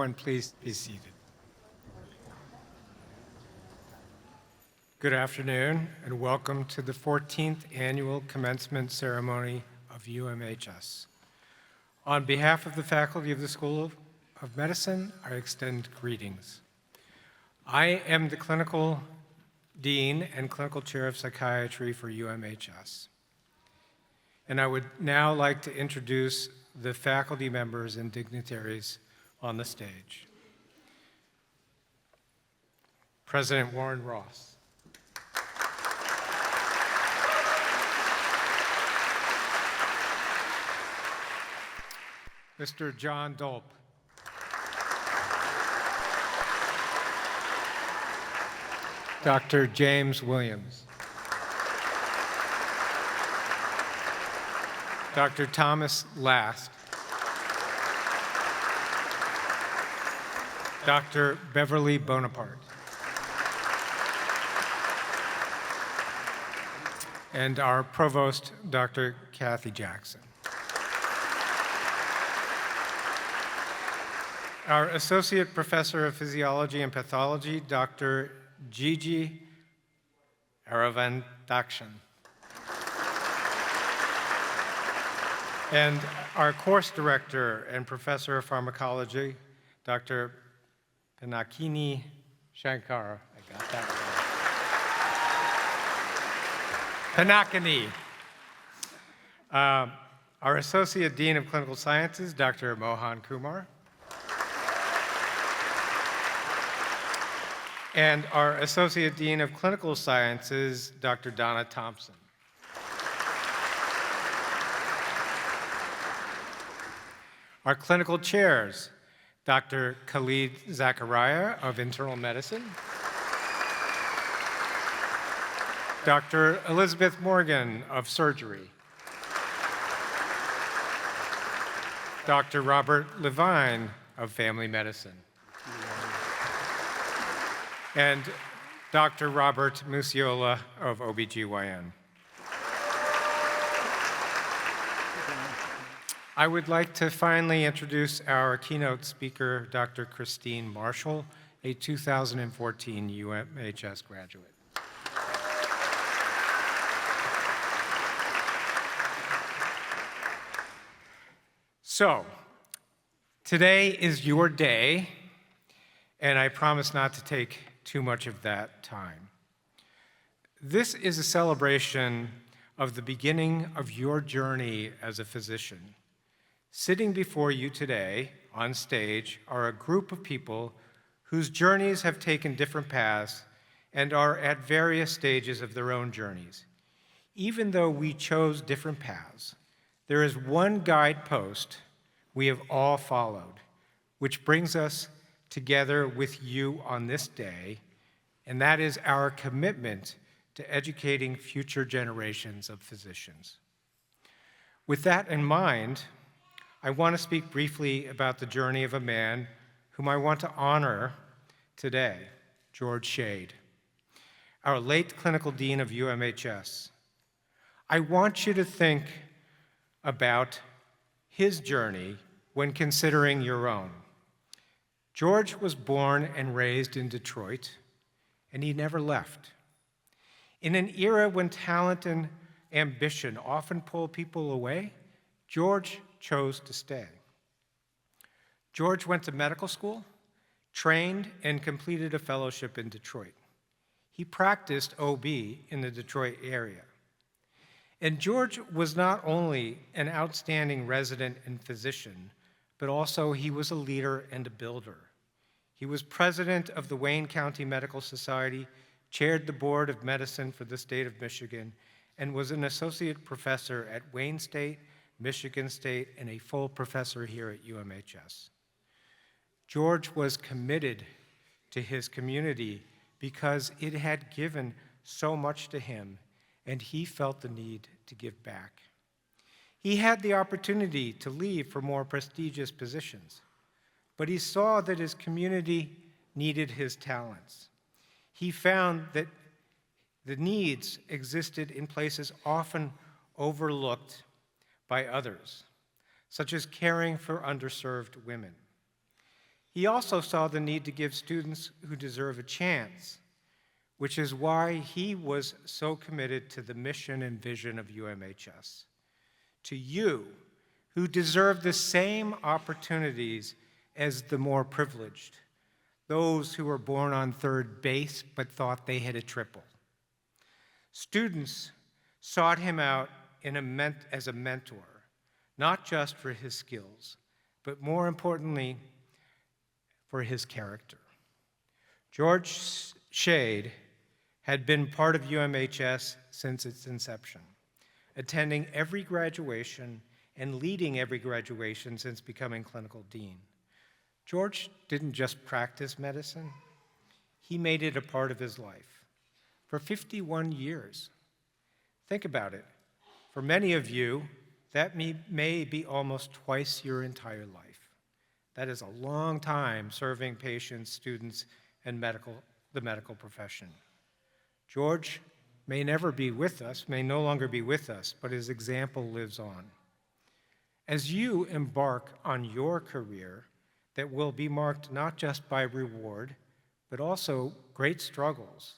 everyone please be seated? Good afternoon, and welcome to the 14th Annual Commencement Ceremony of UMHS. On behalf of the faculty of the School of Medicine, I extend greetings. I am the Clinical Dean and Clinical Chair of Psychiatry for UMHS. And I would now like to introduce the faculty members and dignitaries on the stage. President Warren Ross. Mr. John Dolp. Dr. James Williams. Dr. Thomas Last. Dr. Beverly Bonaparte. And our provost, Dr. Kathy Jackson. Our Associate Professor of Physiology and Pathology, Dr. Gigi Aravandakshan. And our Course Director and Professor of Pharmacology, Dr. Pinakini Shankar. I got that right. Pinakini. Our Associate Dean of Clinical Sciences, Dr. Mohan Kumar. And our Associate Dean of Clinical Sciences, Dr. Donna Thompson. Our clinical chairs, Dr. Khalid Zachariah of Internal Medicine, Dr. Elizabeth Morgan of Surgery, Dr. Robert Levine of Family Medicine, and Dr. Robert Musiola of OBGYN. I would like to finally introduce our keynote speaker, Dr. Christine Marshall, a 2014 UMHS graduate. So, today is your day, and I promise not to take too much of that time. This is a celebration of the beginning of your journey as a physician. Sitting before you today on stage are a group of people whose journeys have taken different paths and are at various stages of their own journeys. Even though we chose different paths, there is one guidepost we have all followed, which brings us together with you on this day, and that is our commitment to educating future generations of physicians. With that in mind, I want to speak briefly about the journey of a man whom I want to honor today, George Shade, our late clinical dean of UMHS. I want you to think about his journey when considering your own. George was born and raised in Detroit, and he never left. In an era when talent and ambition often pull people away, George chose to stay. George went to medical school, trained, and completed a fellowship in Detroit. He practiced OB in the Detroit area. And George was not only an outstanding resident and physician, but also he was a leader and a builder. He was president of the Wayne County Medical Society, chaired the Board of Medicine for the state of Michigan, and was an associate professor at Wayne State, Michigan State, and a full professor here at UMHS. George was committed to his community because it had given so much to him, and he felt the need to give back. He had the opportunity to leave for more prestigious positions, but he saw that his community needed his talents. He found that the needs existed in places often overlooked by others, such as caring for underserved women. He also saw the need to give students who deserve a chance, which is why he was so committed to the mission and vision of UMHS. To you, who deserve the same opportunities as the more privileged, those who were born on third base but thought they hit a triple. Students sought him out as a mentor, not just for his skills, but more importantly, for his character. George Shade had been part of UMHS since its inception, attending every graduation and leading every graduation since becoming clinical dean. George didn't just practice medicine, he made it a part of his life for 51 years. Think about it. For many of you, that may be almost twice your entire life. That is a long time serving patients, students, and the medical profession. George may never be with us, may no longer be with us, but his example lives on. As you embark on your career that will be marked not just by reward, but also great struggles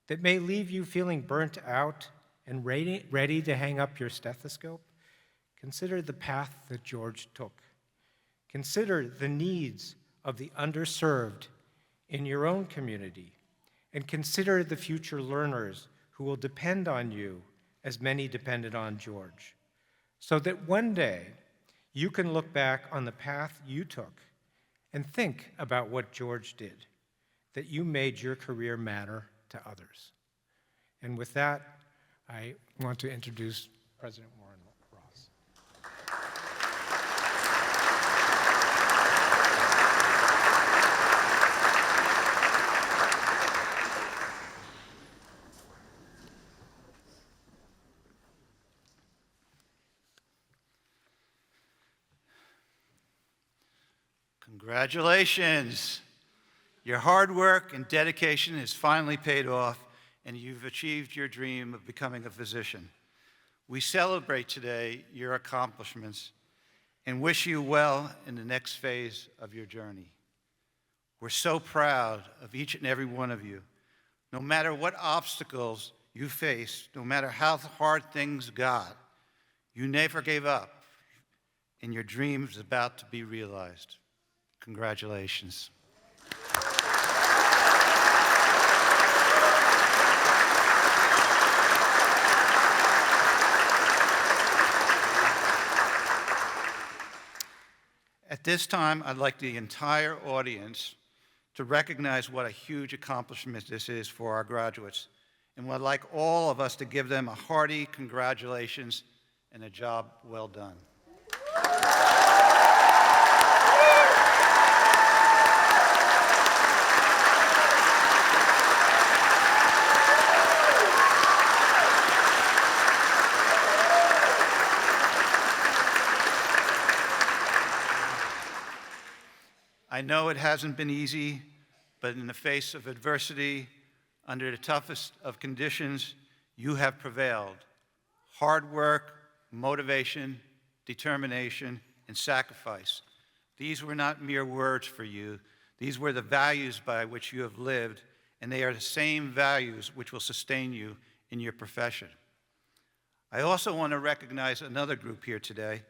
that may leave you feeling burnt out and ready to hang up your stethoscope, consider the path that George took. Consider the needs of the underserved in your own community, and consider the future learners who will depend on you as many depended on George, so that one day you can look back on the path you took and think about what George did, that you made your career matter to others. And with that, I want to introduce President Warren Ross. Congratulations. Your hard work and dedication has finally paid off, and you've achieved your dream of becoming a physician. We celebrate today your accomplishments and wish you well in the next phase of your journey. We're so proud of each and every one of you. No matter what obstacles you faced, no matter how hard things got, you never gave up, and your dream is about to be realized. Congratulations. At this time, I'd like the entire audience to recognize what a huge accomplishment this is for our graduates, and would like all of us to give them a hearty congratulations and a job well done. I know it hasn't been easy, but in the face of adversity, under the toughest of conditions, you have prevailed. Hard work, motivation, determination, and sacrifice. These were not mere words for you. These were the values by which you have lived, and they are the same values which will sustain you in your profession. I also want to recognize another group here today,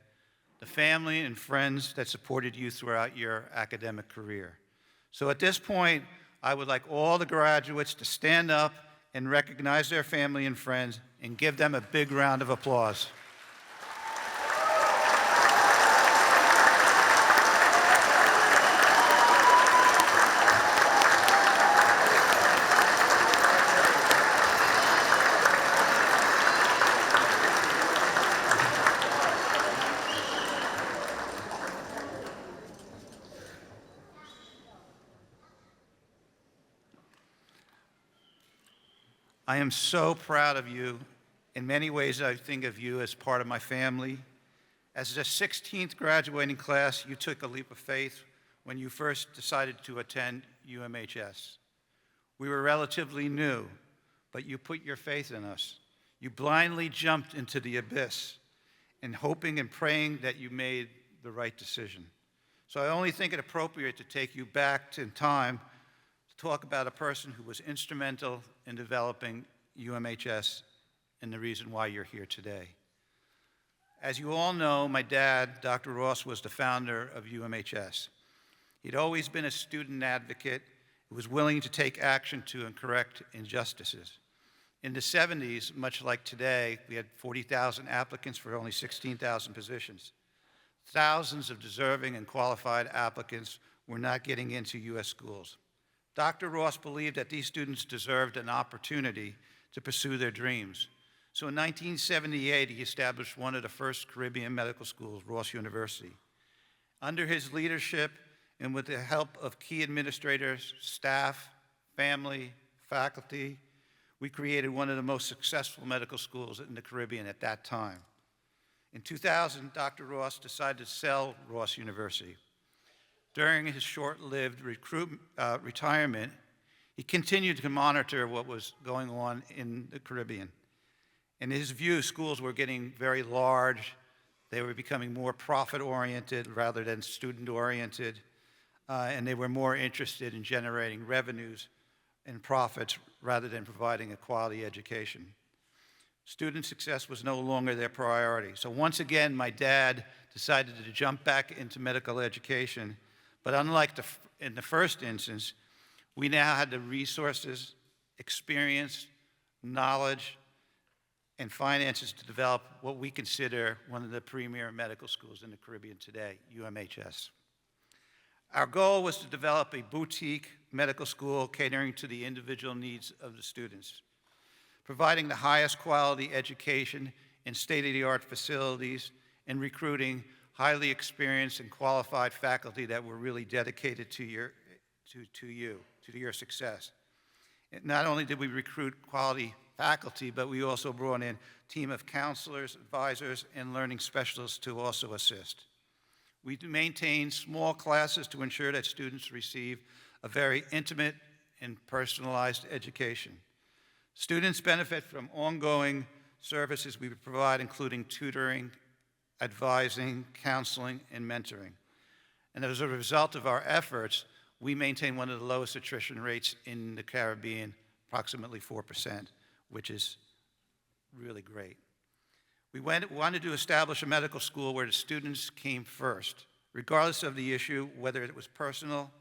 the family and friends that supported you throughout your academic career. So at this point, I would like all the graduates to stand up and recognize their family and friends and give them a big round of applause. I am so proud of you. In many ways, I think of you as part of my family. As the 16th graduating class, you took a leap of faith when you first decided to attend UMHS. We were relatively new, but you put your faith in us. You blindly jumped into the abyss and hoping and praying that you made the right decision. So I only think it appropriate to take you back in time to talk about a person who was instrumental in developing UMHS and the reason why you're here today. As you all know, my dad, Dr. Ross, was the founder of UMHS. He'd always been a student advocate who was willing to take action to correct injustices. In the 70s, much like today, we had 40,000 applicants for only 16,000 positions. Thousands of deserving and qualified applicants were not getting into U.S. schools. Dr. Ross believed that these students deserved an opportunity to pursue their dreams. So in 1978, he established one of the first Caribbean medical schools, Ross University. Under his leadership and with the help of key administrators, staff, family, faculty, we created one of the most successful medical schools in the Caribbean at that time. In 2000, Dr. Ross decided to sell Ross University. During his short-lived retirement, he continued to monitor what was going on in the Caribbean. In his view, schools were getting very large. They were becoming more profit-oriented rather than student-oriented, and they were more interested in generating revenues and profits rather than providing a quality education. Student success was no longer their priority. So once again, my dad decided to jump back into medical education, but unlike in the first instance, we now had the resources, experience, knowledge, and finances to develop what we consider one of the premier medical schools in the Caribbean today, UMHS. Our goal was to develop a boutique medical school catering to the individual needs of the students, providing the highest quality education in state-of-the-art facilities, and recruiting highly experienced and qualified faculty that were really dedicated to your success. And not only did we recruit quality faculty, but we also brought in a team of counselors, advisors, and learning specialists to also assist. We maintain small classes to ensure that students receive a very intimate and personalized education. Students benefit from ongoing services we provide, including tutoring, advising, counseling, and mentoring. And as a result of our efforts, we maintain one of the lowest attrition rates in the Caribbean, approximately 4%, which is really great. We wanted to establish a medical school where the students came first, regardless of the issue, whether it was personal,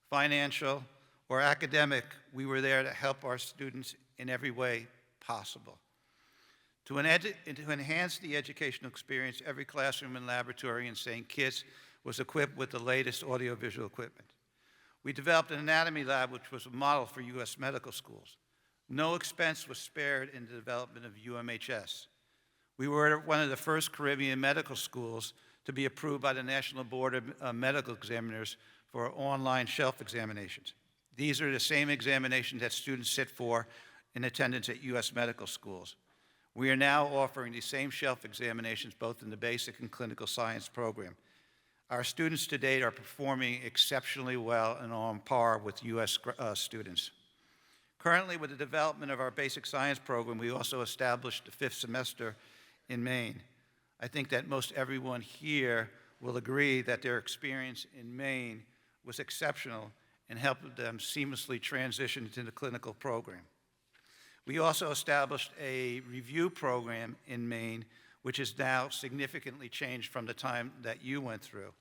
financial, or academic. We were there to help our students in every way possible. To enhance the educational experience, every classroom and laboratory in St. Kitts was equipped with the latest audiovisual equipment. We developed an anatomy lab, which was a model for U.S. medical schools. No expense was spared in the development of UMHS. We were one of the first Caribbean medical schools to be approved by the National Board of Medical Examiners for online shelf examinations. These are the same examinations that students sit for in attendance at U.S. medical schools. We are now offering these same shelf examinations both in the basic and clinical science program. Our students to date are performing exceptionally well and on par with U.S. students. Currently, with the development of our basic science program, we also established the 5th semester in Maine. I think that most everyone here will agree that their experience in Maine was exceptional and helped them seamlessly transition into the clinical program. We also established a review program in Maine, which has now significantly changed from the time that you went through.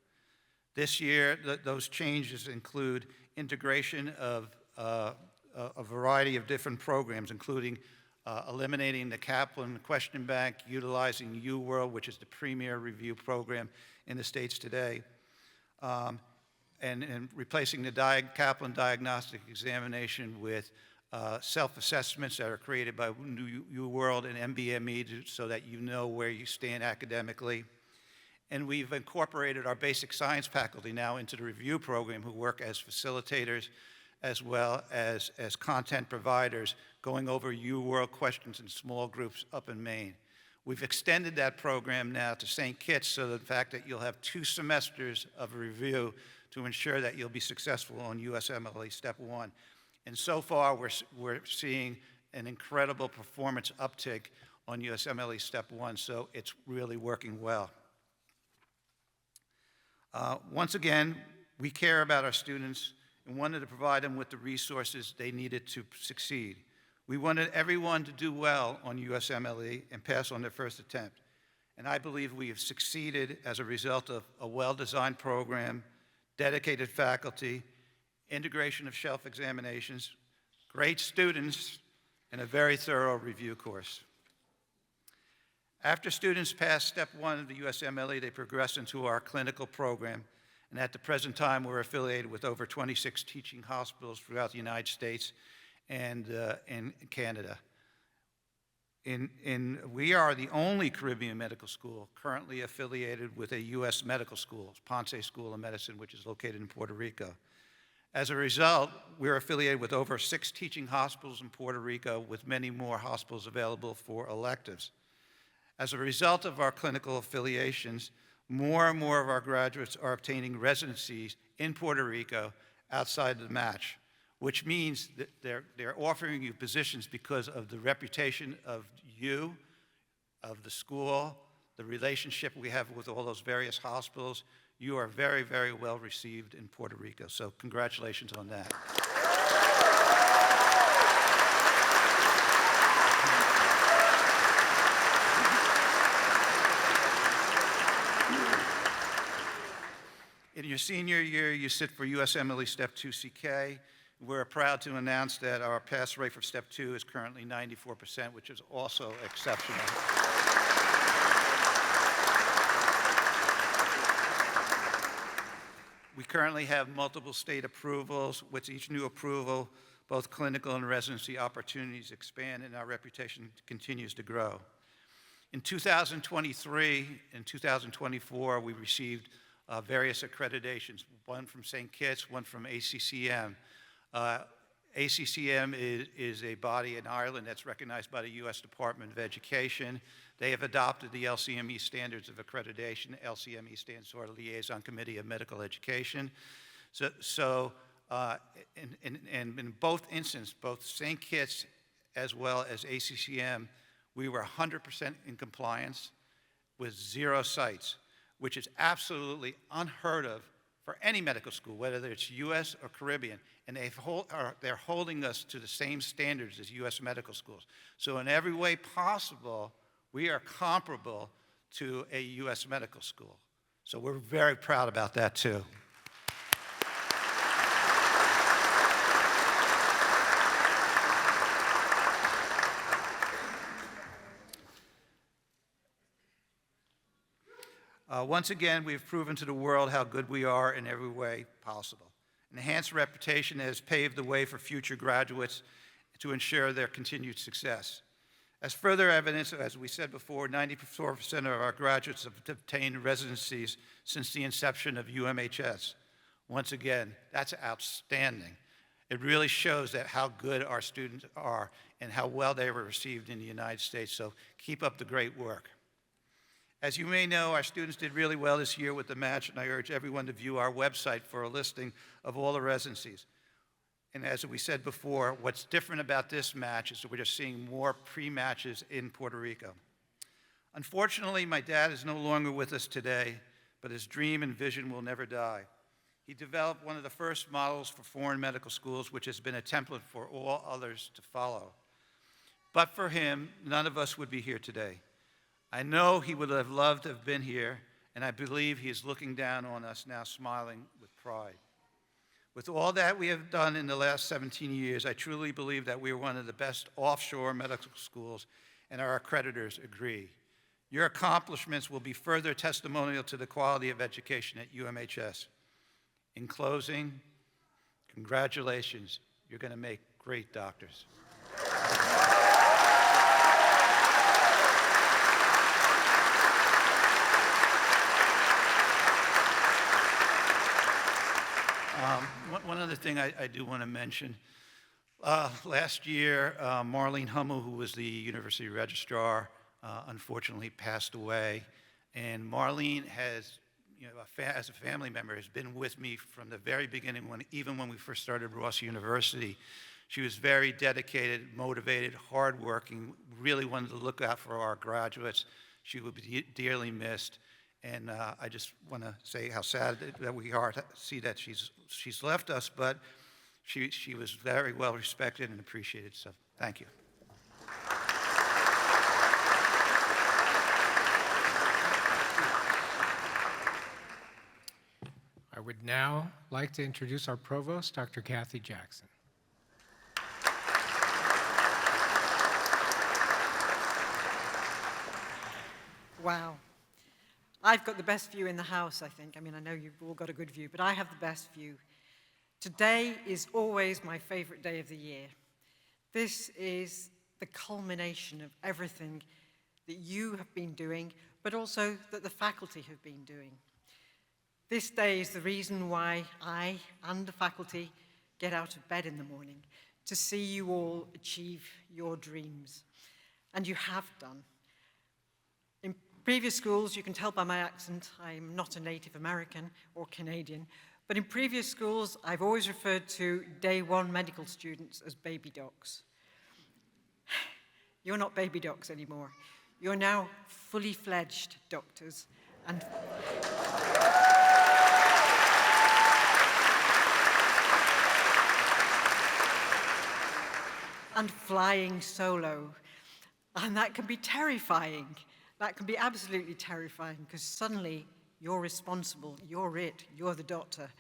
This year, those changes include integration of a variety of different programs, including eliminating the Kaplan question bank, utilizing UWorld, which is the premier review program in the States today, and replacing the Kaplan diagnostic examination with self-assessments that are created by UWorld and MBME so that you know where you stand academically. And we've incorporated our basic science faculty now into the review program who work as facilitators as well as content providers, going over UWorld questions in small groups up in Maine. We've extended that program now to St. Kitts, so the fact that you'll have 2 semesters of review to ensure that you'll be successful on USMLE Step 1. And so far, we're seeing an incredible performance uptick on USMLE Step 1, so it's really working well. Once again, we care about our students and wanted to provide them with the resources they needed to succeed. We wanted everyone to do well on USMLE and pass on their first attempt. And I believe we have succeeded as a result of a well-designed program, dedicated faculty, integration of shelf examinations, great students, and a very thorough review course. After students pass step 1 of the USMLE, they progress into our clinical program. And at the present time, we're affiliated with over 26 teaching hospitals throughout the United States and in Canada. We are the only Caribbean medical school currently affiliated with a U.S. medical school, Ponce School of Medicine, which is located in Puerto Rico. As a result, we're affiliated with over 6 teaching hospitals in Puerto Rico, with many more hospitals available for electives. As a result of our clinical affiliations, more and more of our graduates are obtaining residencies in Puerto Rico outside the match, which means that they're offering you positions because of the reputation of you, of the school, the relationship we have with all those various hospitals. You are very, very well received in Puerto Rico, so congratulations on that. In your senior year, you sit for USMLE Step 2 CK. We're proud to announce that our pass rate for Step 2 is currently 94%, which is also exceptional. We currently have multiple state approvals. With each new approval, both clinical and residency opportunities expand, and our reputation continues to grow. In 2023 and 2024, we received various accreditations, one from St. Kitts, one from ACCM. ACCM is a body in Ireland that's recognized by the U.S. Department of Education. They have adopted the LCME standards of accreditation. LCME stands for Liaison Committee of Medical Education. In both instances, both St. Kitts as well as ACCM, we were 100% in compliance with 0 sites, which is absolutely unheard of for any medical school, whether it's U.S. or Caribbean, and they're holding us to the same standards as U.S. medical schools. So in every way possible, we are comparable to a U.S. medical school. So we're very proud about that, too. Once again, we have proven to the world how good we are in every way possible. An enhanced reputation has paved the way for future graduates to ensure their continued success. As further evidence, as we said before, 94% of our graduates have obtained residencies since the inception of UMHS. Once again, that's outstanding. It really shows that how good our students are and how well they were received in the United States, so keep up the great work. As you may know, our students did really well this year with the match, and I urge everyone to view our website for a listing of all the residencies. And as we said before, what's different about this match is that we're just seeing more pre-matches in Puerto Rico. Unfortunately, my dad is no longer with us today, but his dream and vision will never die. He developed one of the first models for foreign medical schools, which has been a template for all others to follow. But for him, none of us would be here today. I know he would have loved to have been here, and I believe he is looking down on us now, smiling with pride. With all that we have done in the last 17 years, I truly believe that we are one of the best offshore medical schools, and our accreditors agree. Your accomplishments will be further testimonial to the quality of education at UMHS. In closing, congratulations. You're going to make great doctors. One other thing I do want to mention. Last year, Marlene Hummel, who was the university registrar, unfortunately passed away. And Marlene has, as a family member, has been with me from the very beginning, even when we first started Ross University. She was very dedicated, motivated, hardworking, really wanted to look out for our graduates. She will be dearly missed. And I just want to say how sad that we are to see that she's left us, but she was very well respected and appreciated, so thank you. I would now like to introduce our provost, Dr. Kathy Jackson. Wow. I've got the best view in the house, I think. I mean, I know you've all got a good view, but I have the best view. Today is always my favorite day of the year. This is the culmination of everything that you have been doing, but also that the faculty have been doing. This day is the reason why I and the faculty get out of bed in the morning, to see you all achieve your dreams. And you have done. In previous schools, you can tell by my accent, I'm not a Native American or Canadian, but in previous schools, I've always referred to day one medical students as baby docs. You're not baby docs anymore. You're now fully fledged doctors and flying solo. And that can be terrifying. That can be absolutely terrifying because suddenly you're responsible, you're it, you're the doctor.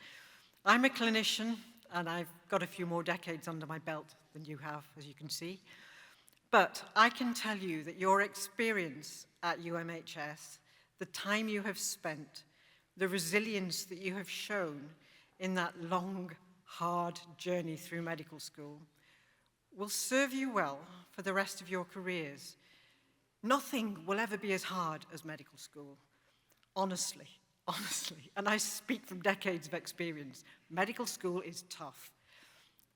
I'm a clinician and I've got a few more decades under my belt than you have, as you can see. But I can tell you that your experience at UMHS, the time you have spent, the resilience that you have shown in that long, hard journey through medical school will serve you well for the rest of your careers. Nothing will ever be as hard as medical school, honestly, and I speak from decades of experience. Medical school is tough.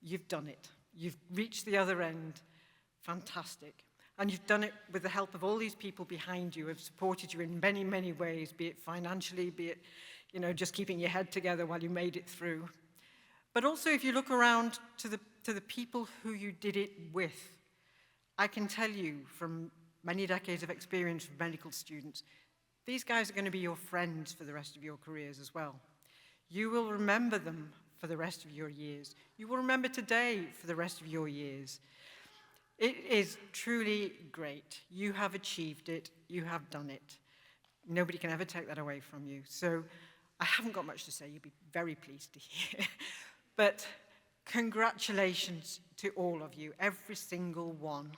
You've done it. You've reached the other end. Fantastic. And you've done it with the help of all these people behind you who have supported you in many, many ways, be it financially, be it, just keeping your head together while you made it through. But also, if you look around to the people who you did it with, I can tell you from many decades of experience with medical students, these guys are going to be your friends for the rest of your careers as well. You will remember them for the rest of your years. You will remember today for the rest of your years. It is truly great. You have achieved it. You have done it. Nobody can ever take that away from you. So I haven't got much to say. You'll be very pleased to hear. But congratulations to all of you, every single one.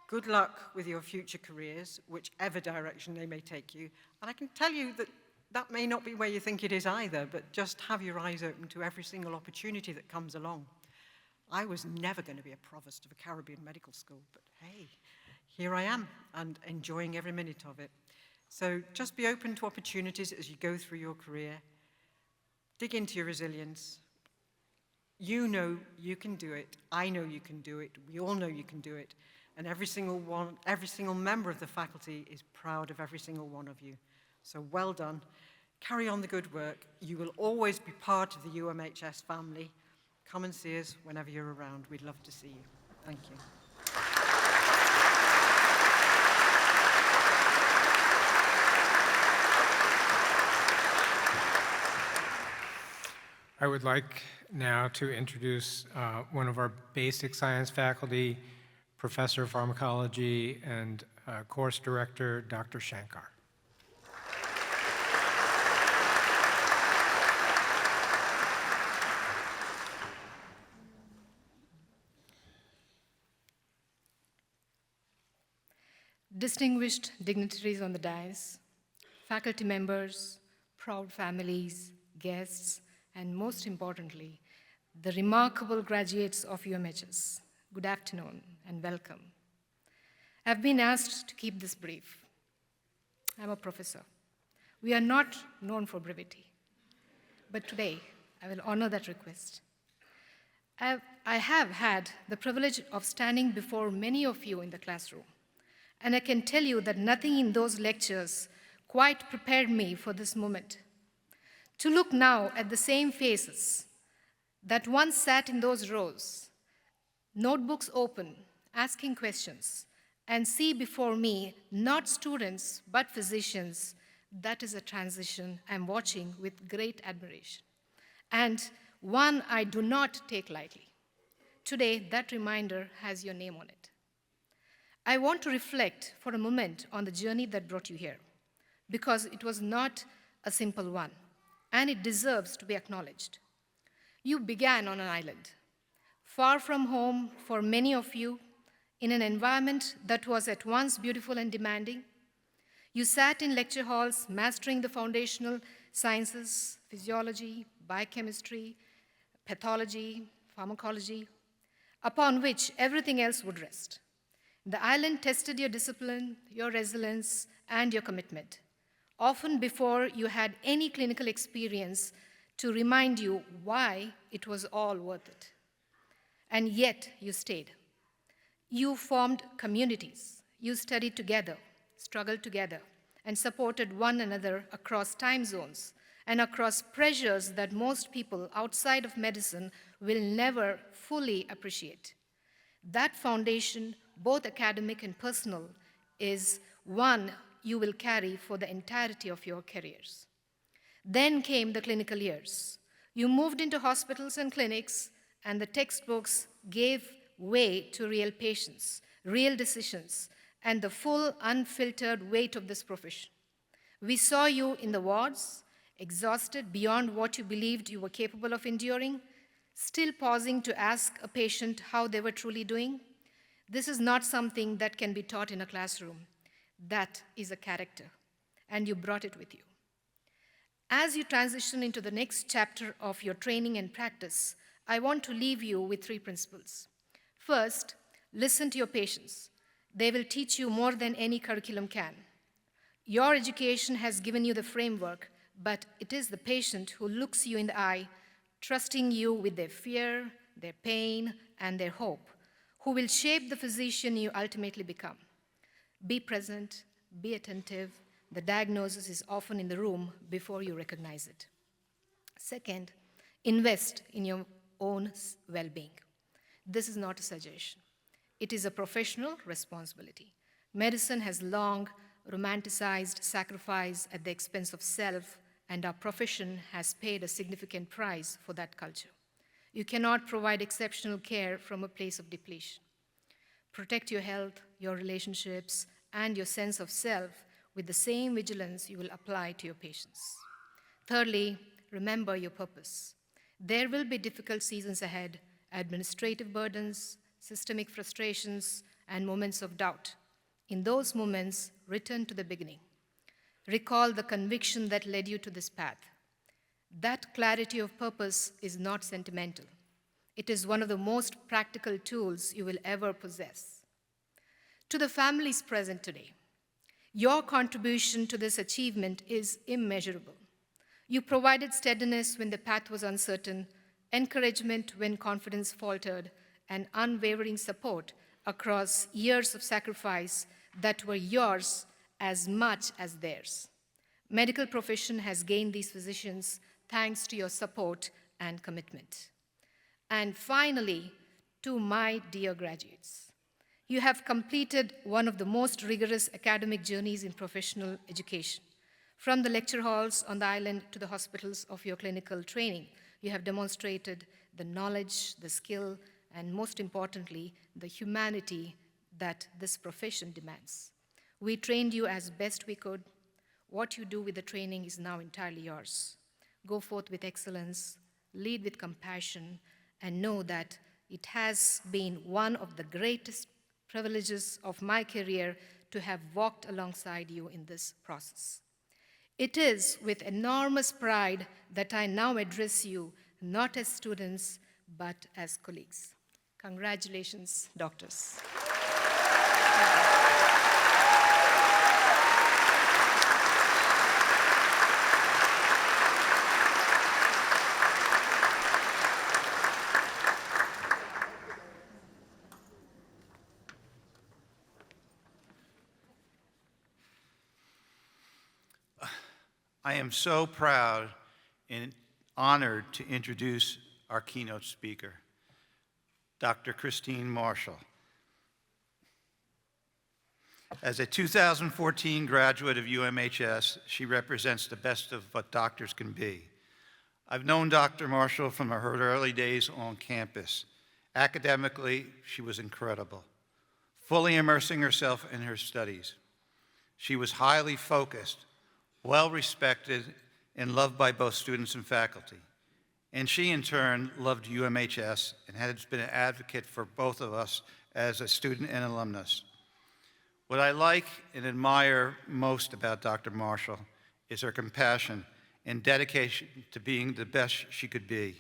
Good luck with your future careers, whichever direction they may take you. And I can tell you that that may not be where you think it is either, but just have your eyes open to every single opportunity that comes along. I was never going to be a provost of a Caribbean medical school, but hey, here I am and enjoying every minute of it. So just be open to opportunities as you go through your career. Dig into your resilience. You know you can do it. I know you can do it. We all know you can do it. And every single member of the faculty is proud of every single one of you. So well done. Carry on the good work. You will always be part of the UMHS family. Come and see us whenever you're around. We'd love to see you. Thank you. I would like now to introduce one of our basic science faculty, Professor of Pharmacology and Course Director, Dr. Shankar. Distinguished dignitaries on the dais, faculty members, proud families, guests, and most importantly, the remarkable graduates of UMHS, good afternoon and welcome. I've been asked to keep this brief. I'm a professor. We are not known for brevity, but today I will honor that request. I have had the privilege of standing before many of you in the classroom, and I can tell you that nothing in those lectures quite prepared me for this moment. To look now at the same faces that once sat in those rows, notebooks open, asking questions, and see before me not students but physicians That is a transition I'm watching with great admiration, and one I do not take lightly. Today, that reminder has your name on it. I want to reflect for a moment on the journey that brought you here, because it was not a simple one, and it deserves to be acknowledged. You began on an island, far from home for many of you, in an environment that was at once beautiful and demanding. You sat in lecture halls, mastering the foundational sciences, physiology, biochemistry, pathology, pharmacology, upon which everything else would rest. The island tested your discipline, your resilience, and your commitment, often before you had any clinical experience to remind you why it was all worth it. And yet you stayed. You formed communities. You studied together, struggled together, and supported one another across time zones and across pressures that most people outside of medicine will never fully appreciate. That foundation, both academic and personal, is one you will carry for the entirety of your careers. Then came the clinical years. You moved into hospitals and clinics, and the textbooks gave way to real patients, real decisions, and the full, unfiltered weight of this profession. We saw you in the wards, exhausted beyond what you believed you were capable of enduring, still pausing to ask a patient how they were truly doing. This is not something that can be taught in a classroom. That is a character, and you brought it with you. As you transition into the next chapter of your training and practice, I want to leave you with 3 principles. First, listen to your patients. They will teach you more than any curriculum can. Your education has given you the framework, but it is the patient who looks you in the eye, trusting you with their fear, their pain, and their hope, who will shape the physician you ultimately become. Be present, be attentive. The diagnosis is often in the room before you recognize it. Second, invest in your own well-being. This is not a suggestion. It is a professional responsibility. Medicine has long romanticized sacrifice at the expense of self, and our profession has paid a significant price for that culture. You cannot provide exceptional care from a place of depletion. Protect your health, your relationships, and your sense of self with the same vigilance you will apply to your patients. Thirdly, remember your purpose. There will be difficult seasons ahead, administrative burdens, systemic frustrations, and moments of doubt. In those moments, return to the beginning. Recall the conviction that led you to this path. That clarity of purpose is not sentimental. It is one of the most practical tools you will ever possess. To the families present today, your contribution to this achievement is immeasurable. You provided steadiness when the path was uncertain, encouragement when confidence faltered, and unwavering support across years of sacrifice that were yours as much as theirs. Medical profession has gained these physicians thanks to your support and commitment. And finally, to my dear graduates, you have completed one of the most rigorous academic journeys in professional education. From the lecture halls on the island to the hospitals of your clinical training, you have demonstrated the knowledge, the skill, and most importantly, the humanity that this profession demands. We trained you as best we could. What you do with the training is now entirely yours. Go forth with excellence, lead with compassion, and know that it has been one of the greatest privileges of my career to have walked alongside you in this process. It is with enormous pride that I now address you, not as students, but as colleagues. Congratulations, doctors. I am so proud and honored to introduce our keynote speaker, Dr. Christine Marshall. As a 2014 graduate of UMHS, she represents the best of what doctors can be. I've known Dr. Marshall from her early days on campus. Academically, she was incredible, fully immersing herself in her studies. She was highly focused, well-respected, and loved by both students and faculty. And she, in turn, loved UMHS and has been an advocate for both of us as a student and alumnus. What I like and admire most about Dr. Marshall is her compassion and dedication to being the best she could be.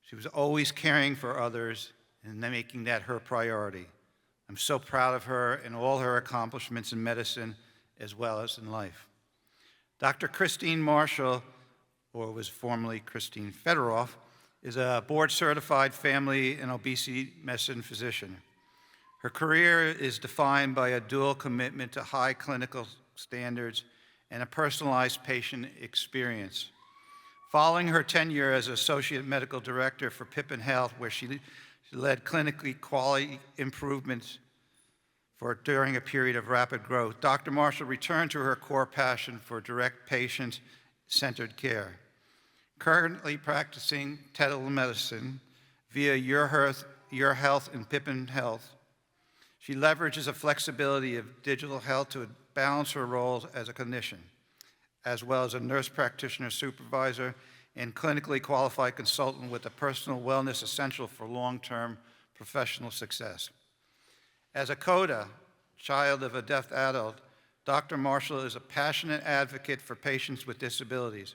She was always caring for others and making that her priority. I'm so proud of her and all her accomplishments in medicine as well as in life. Dr. Christine Marshall, or was formerly Christine Federoff, is a board-certified family and obesity medicine physician. Her career is defined by a dual commitment to high clinical standards and a personalized patient experience. Following her tenure as Associate Medical Director for Pippin Health, where she led clinically quality improvements during a period of rapid growth, Dr. Marshall returned to her core passion for direct patient-centered care. Currently practicing telemedicine via Your Health and Pippin Health, she leverages a flexibility of digital health to balance her roles as a clinician, as well as a nurse practitioner supervisor and clinically qualified consultant with the personal wellness essential for long-term professional success. As a CODA, child of a deaf adult, Dr. Marshall is a passionate advocate for patients with disabilities.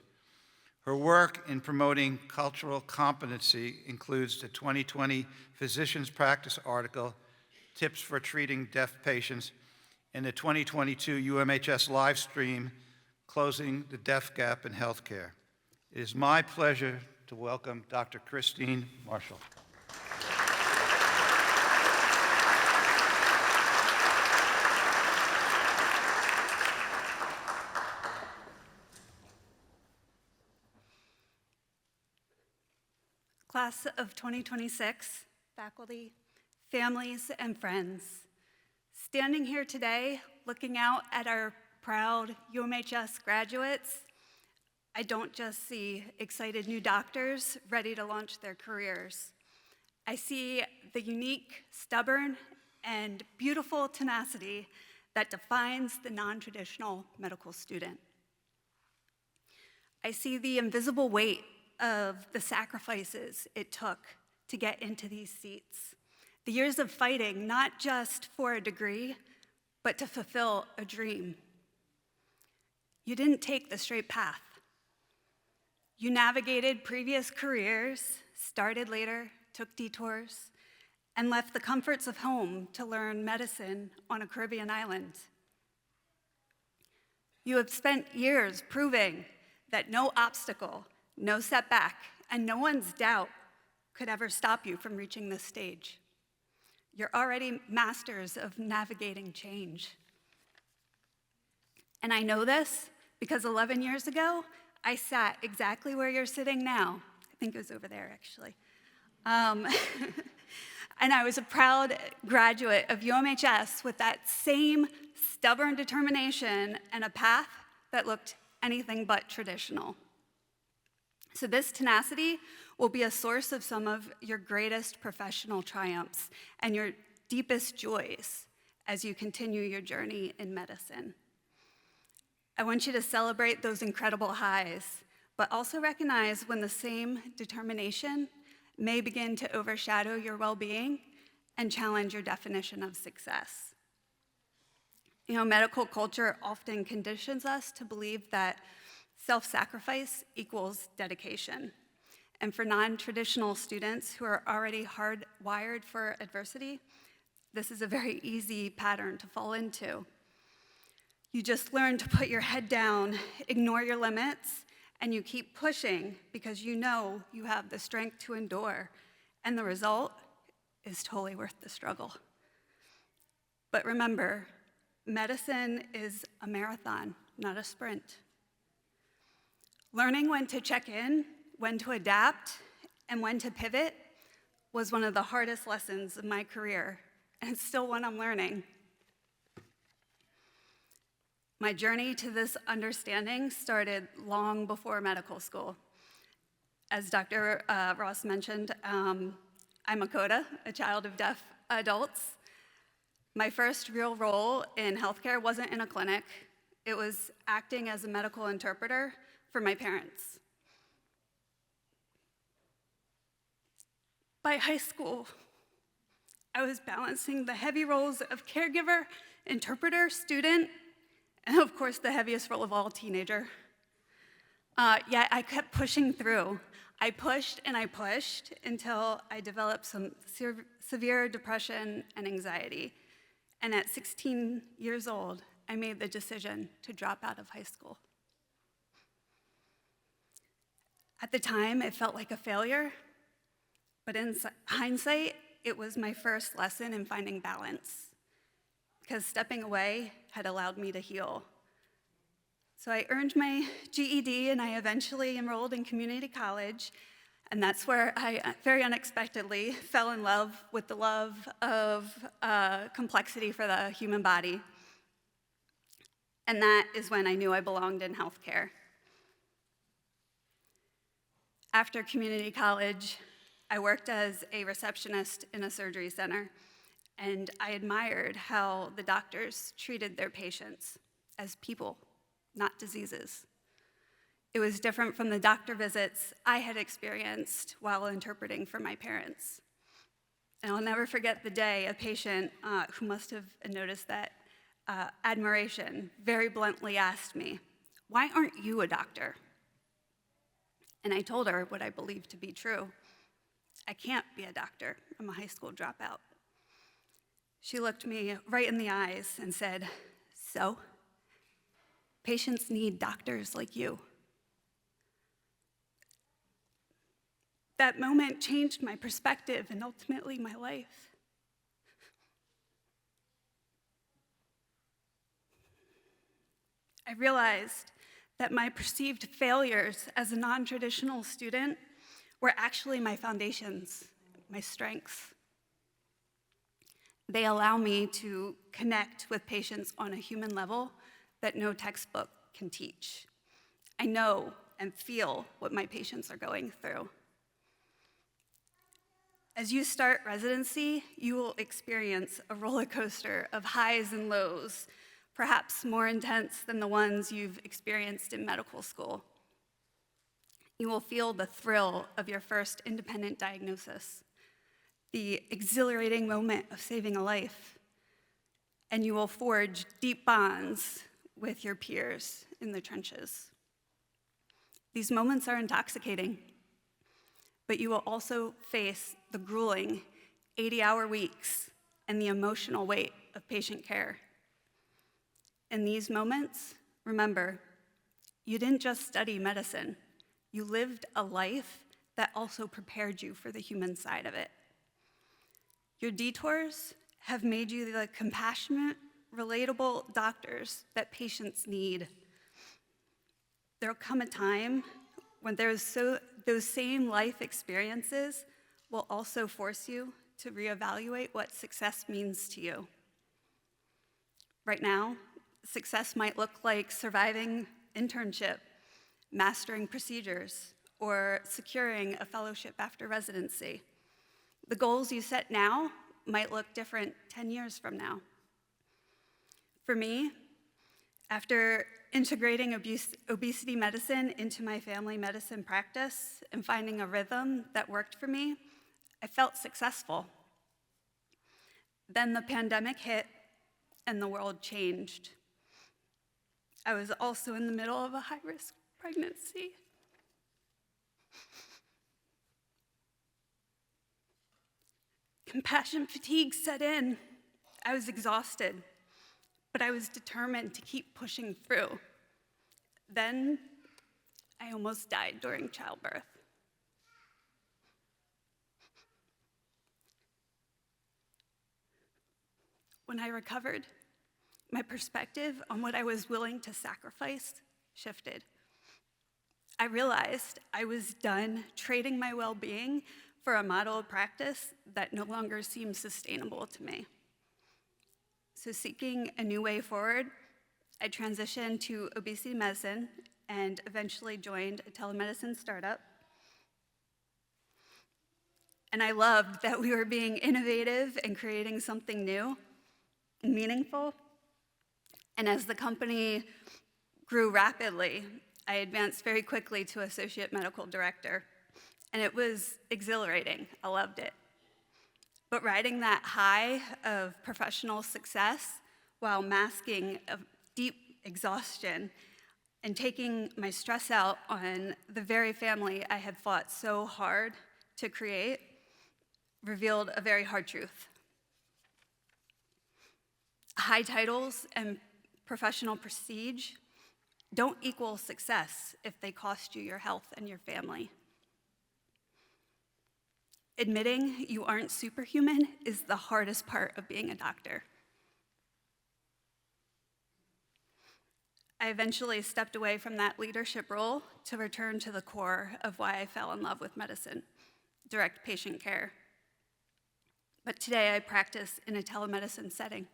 Her work in promoting cultural competency includes the 2020 Physicians Practice article, Tips for Treating Deaf Patients, and the 2022 UMHS live stream, Closing the Deaf Gap in Healthcare. It is my pleasure to welcome Dr. Christine Marshall. Class of 2026, faculty, families, and friends. Standing here today, looking out at our proud UMHS graduates, I don't just see excited new doctors ready to launch their careers. I see the unique, stubborn, and beautiful tenacity that defines the non-traditional medical student. I see the invisible weight of the sacrifices it took to get into these seats. The years of fighting, not just for a degree, but to fulfill a dream. You didn't take the straight path. You navigated previous careers, started later, took detours, and left the comforts of home to learn medicine on a Caribbean island. You have spent years proving that no obstacle, no setback, and no one's doubt could ever stop you from reaching this stage. You're already masters of navigating change. And I know this because 11 years ago, I sat exactly where you're sitting now. I think it was over there, actually. And I was a proud graduate of UMHS with that same stubborn determination and a path that looked anything but traditional. So this tenacity will be a source of some of your greatest professional triumphs and your deepest joys as you continue your journey in medicine. I want you to celebrate those incredible highs, but also recognize when the same determination may begin to overshadow your well-being and challenge your definition of success. You know, medical culture often conditions us to believe that self-sacrifice equals dedication. And for non-traditional students who are already hardwired for adversity, this is a very easy pattern to fall into. You just learn to put your head down, ignore your limits, and you keep pushing because you know you have the strength to endure, and the result is totally worth the struggle. But remember, medicine is a marathon, not a sprint. Learning when to check in, when to adapt, and when to pivot was one of the hardest lessons of my career, and it's still one I'm learning. My journey to this understanding started long before medical school. As Dr. Ross mentioned, I'm a CODA, a child of deaf adults. My first real role in healthcare wasn't in a clinic. It was acting as a medical interpreter for my parents. By high school, I was balancing the heavy roles of caregiver, interpreter, student, and of course the heaviest role of all, teenager. Yet I kept pushing through. I pushed and I pushed until I developed some severe depression and anxiety. And at 16 years old, I made the decision to drop out of high school. At the time, it felt like a failure, but in hindsight, it was my first lesson in finding balance, because stepping away had allowed me to heal. So I earned my GED, and I eventually enrolled in community college, and that's where I very unexpectedly fell in love with the love of complexity for the human body. And that is when I knew I belonged in healthcare. After community college, I worked as a receptionist in a surgery center, and I admired how the doctors treated their patients as people, not diseases. It was different from the doctor visits I had experienced while interpreting for my parents. And I'll never forget the day a patient who must have noticed that admiration very bluntly asked me, "Why aren't you a doctor?" And I told her what I believed to be true. I can't be a doctor. I'm a high school dropout. She looked me right in the eyes and said, "So? Patients need doctors like you." That moment changed my perspective and ultimately my life. I realized that my perceived failures as a non-traditional student were actually my foundations, my strengths. They allow me to connect with patients on a human level that no textbook can teach. I know and feel what my patients are going through. As you start residency, you will experience a roller coaster of highs and lows, perhaps more intense than the ones you've experienced in medical school. You will feel the thrill of your first independent diagnosis, the exhilarating moment of saving a life, and you will forge deep bonds with your peers in the trenches. These moments are intoxicating, but you will also face the grueling 80-hour weeks and the emotional weight of patient care. In these moments, remember, you didn't just study medicine, you lived a life that also prepared you for the human side of it. Your detours have made you the compassionate, relatable doctors that patients need. There'll come a time when those same life experiences will also force you to reevaluate what success means to you. Right now, success might look like surviving internship, mastering procedures, or securing a fellowship after residency. The goals you set now might look different 10 years from now. For me, after integrating obesity medicine into my family medicine practice and finding a rhythm that worked for me, I felt successful. Then the pandemic hit and the world changed. I was also in the middle of a high-risk pregnancy. Compassion fatigue set in. I was exhausted, but I was determined to keep pushing through. Then I almost died during childbirth. When I recovered, my perspective on what I was willing to sacrifice shifted. I realized I was done trading my well-being for a model of practice that no longer seemed sustainable to me. So seeking a new way forward, I transitioned to obesity medicine and eventually joined a telemedicine startup. And I loved that we were being innovative and creating something new and meaningful. And as the company grew rapidly, I advanced very quickly to associate medical director. And it was exhilarating. I loved it. But riding that high of professional success while masking a deep exhaustion and taking my stress out on the very family I had fought so hard to create revealed a very hard truth. High titles and professional prestige don't equal success if they cost you your health and your family. Admitting you aren't superhuman is the hardest part of being a doctor. I eventually stepped away from that leadership role to return to the core of why I fell in love with medicine, direct patient care. But today I practice in a telemedicine setting.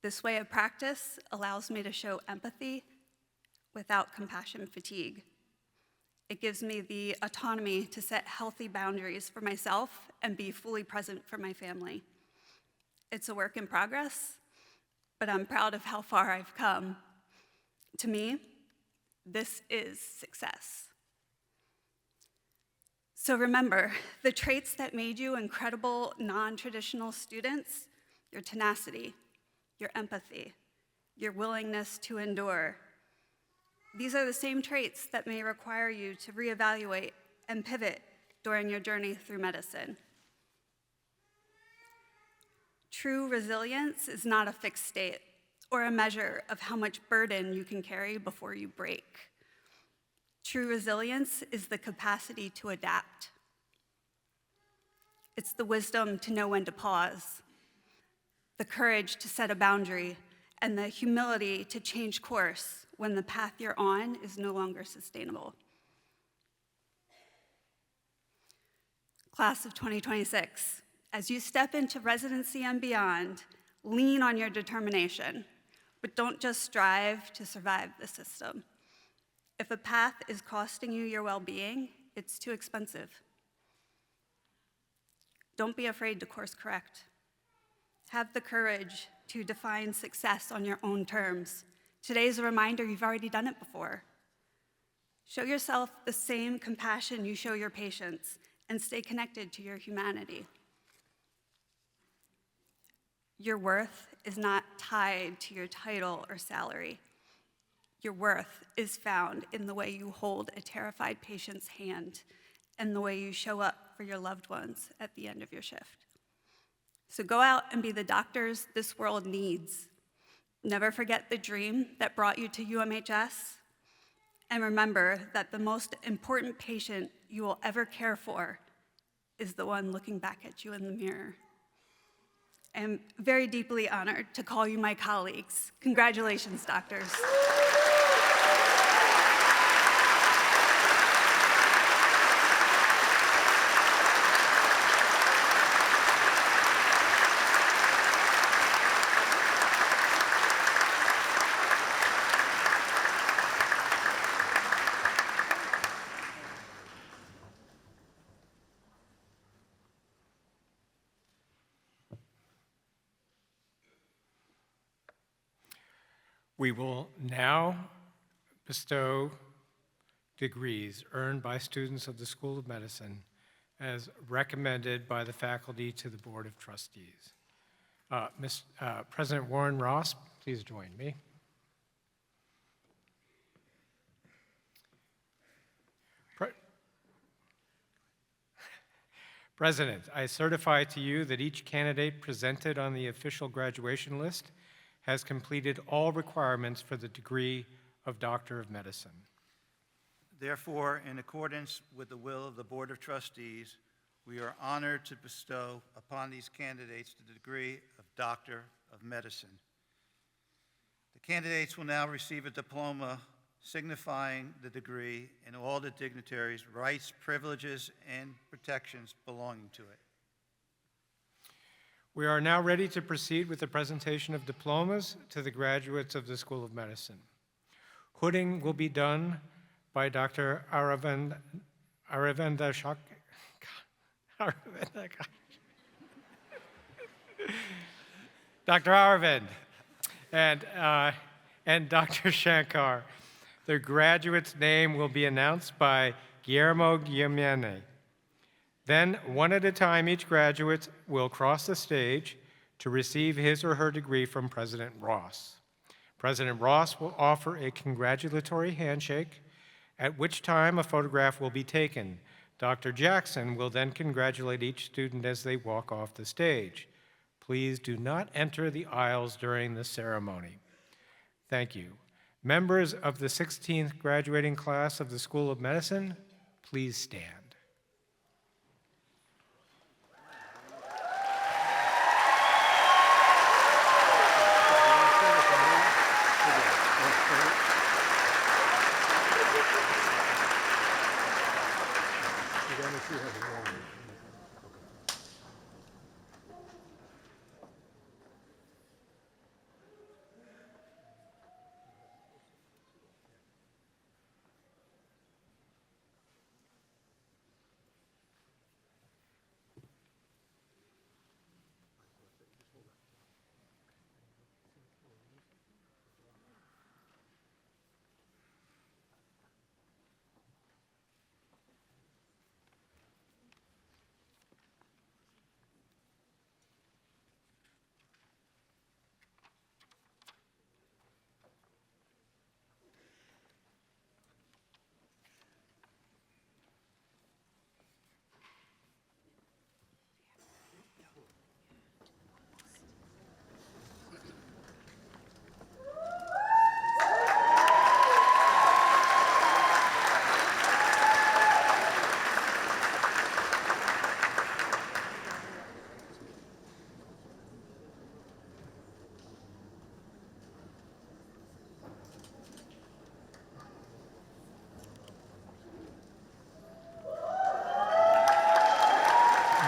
This way of practice allows me to show empathy without compassion fatigue. It gives me the autonomy to set healthy boundaries for myself and be fully present for my family. It's a work in progress, but I'm proud of how far I've come. To me, this is success. So remember, the traits that made you incredible non-traditional students, your tenacity, your empathy, your willingness to endure, these are the same traits that may require you to reevaluate and pivot during your journey through medicine. True resilience is not a fixed state or a measure of how much burden you can carry before you break. True resilience is the capacity to adapt. It's the wisdom to know when to pause, the courage to set a boundary, and the humility to change course when the path you're on is no longer sustainable. Class of 2026, as you step into residency and beyond, lean on your determination, but don't just strive to survive the system. If a path is costing you your well-being, it's too expensive. Don't be afraid to course correct. Have the courage to define success on your own terms. Today's a reminder you've already done it before. Show yourself the same compassion you show your patients and stay connected to your humanity. Your worth is not tied to your title or salary. Your worth is found in the way you hold a terrified patient's hand and the way you show up for your loved ones at the end of your shift. So go out and be the doctors this world needs. Never forget the dream that brought you to UMHS. And remember that the most important patient you will ever care for is the one looking back at you in the mirror. I am very deeply honored to call you my colleagues. Congratulations, doctors. We will now bestow degrees earned by students of the School of Medicine as recommended by the faculty to the Board of Trustees. President Warren Ross, please join me. President, I certify to you that each candidate presented on the official graduation list has completed all requirements for the degree of Doctor of Medicine. Therefore, in accordance with the will of the Board of Trustees, we are honored to bestow upon these candidates the degree of Doctor of Medicine. The candidates will now receive a diploma signifying the degree and all the dignitaries' rights, privileges, and protections belonging to it. We are now ready to proceed with the presentation of diplomas to the graduates of the School of Medicine. Hooding will be done by Dr. Aravind Shak. Dr. Aravind and Dr. Shankar. The graduate's name will be announced by Guillermo Guillemene. Then, one at a time, each graduate will cross the stage to receive his or her degree from President Ross. President Ross will offer a congratulatory handshake, at which time a photograph will be taken. Dr. Jackson will then congratulate each student as they walk off the stage. Please do not enter the aisles during the ceremony. Thank you. Members of the 16th graduating class of the School of Medicine, please stand.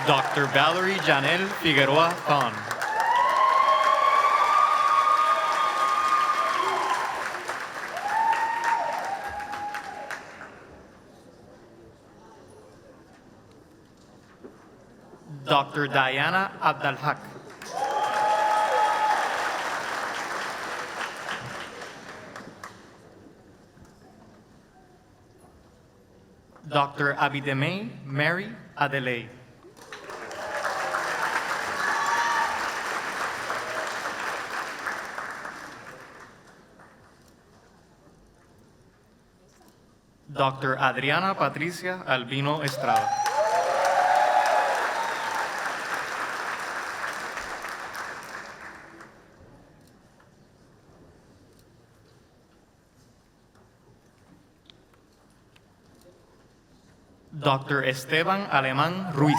Dr. Valerie Janelle Figueroa Thon. Dr. Diana Abdalhak. Dr. Abideme Mary Adelaide. Dr. Adriana Patricia Albino Estrada. Dr. Esteban Alemán Ruiz.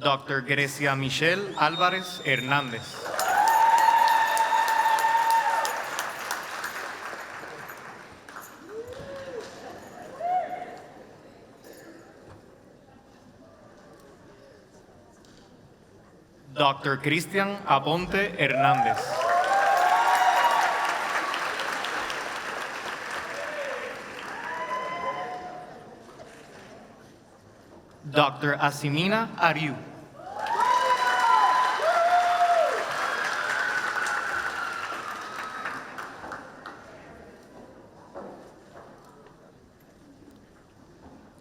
Dr. Grecia Michelle Álvarez Hernández. Dr. Cristian Aponte Hernández. Dr. Asimina Ariu.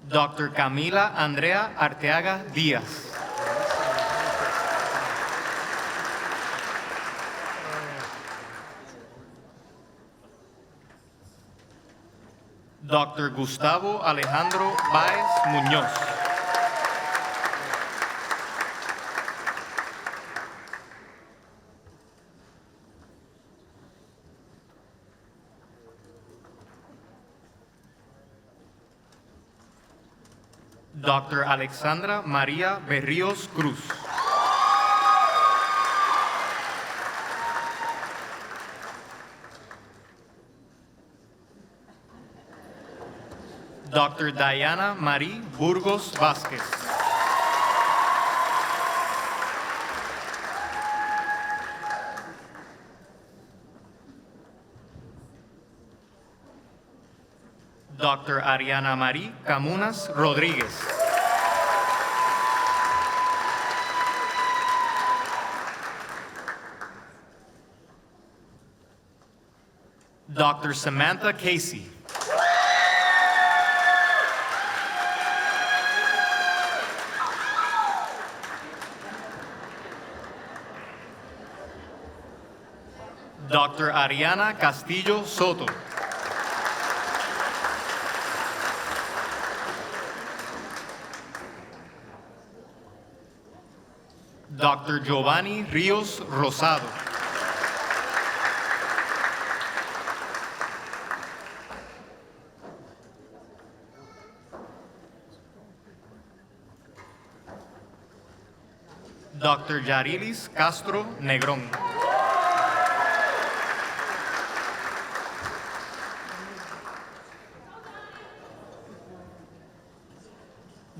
Dr. Camila Andrea Arteaga Díaz. Dr. Gustavo Alejandro Báez Muñoz. Dr. Alexandra María Berríos Cruz. Dr. Diana Marie Burgos Vázquez. Dr. Ariana Marie Camunas Rodríguez. Dr. Samantha Casey. Dr. Ariana Castillo Soto. Dr. Giovanni Rios Rosado. Dr. Yarilis Castro Negrón.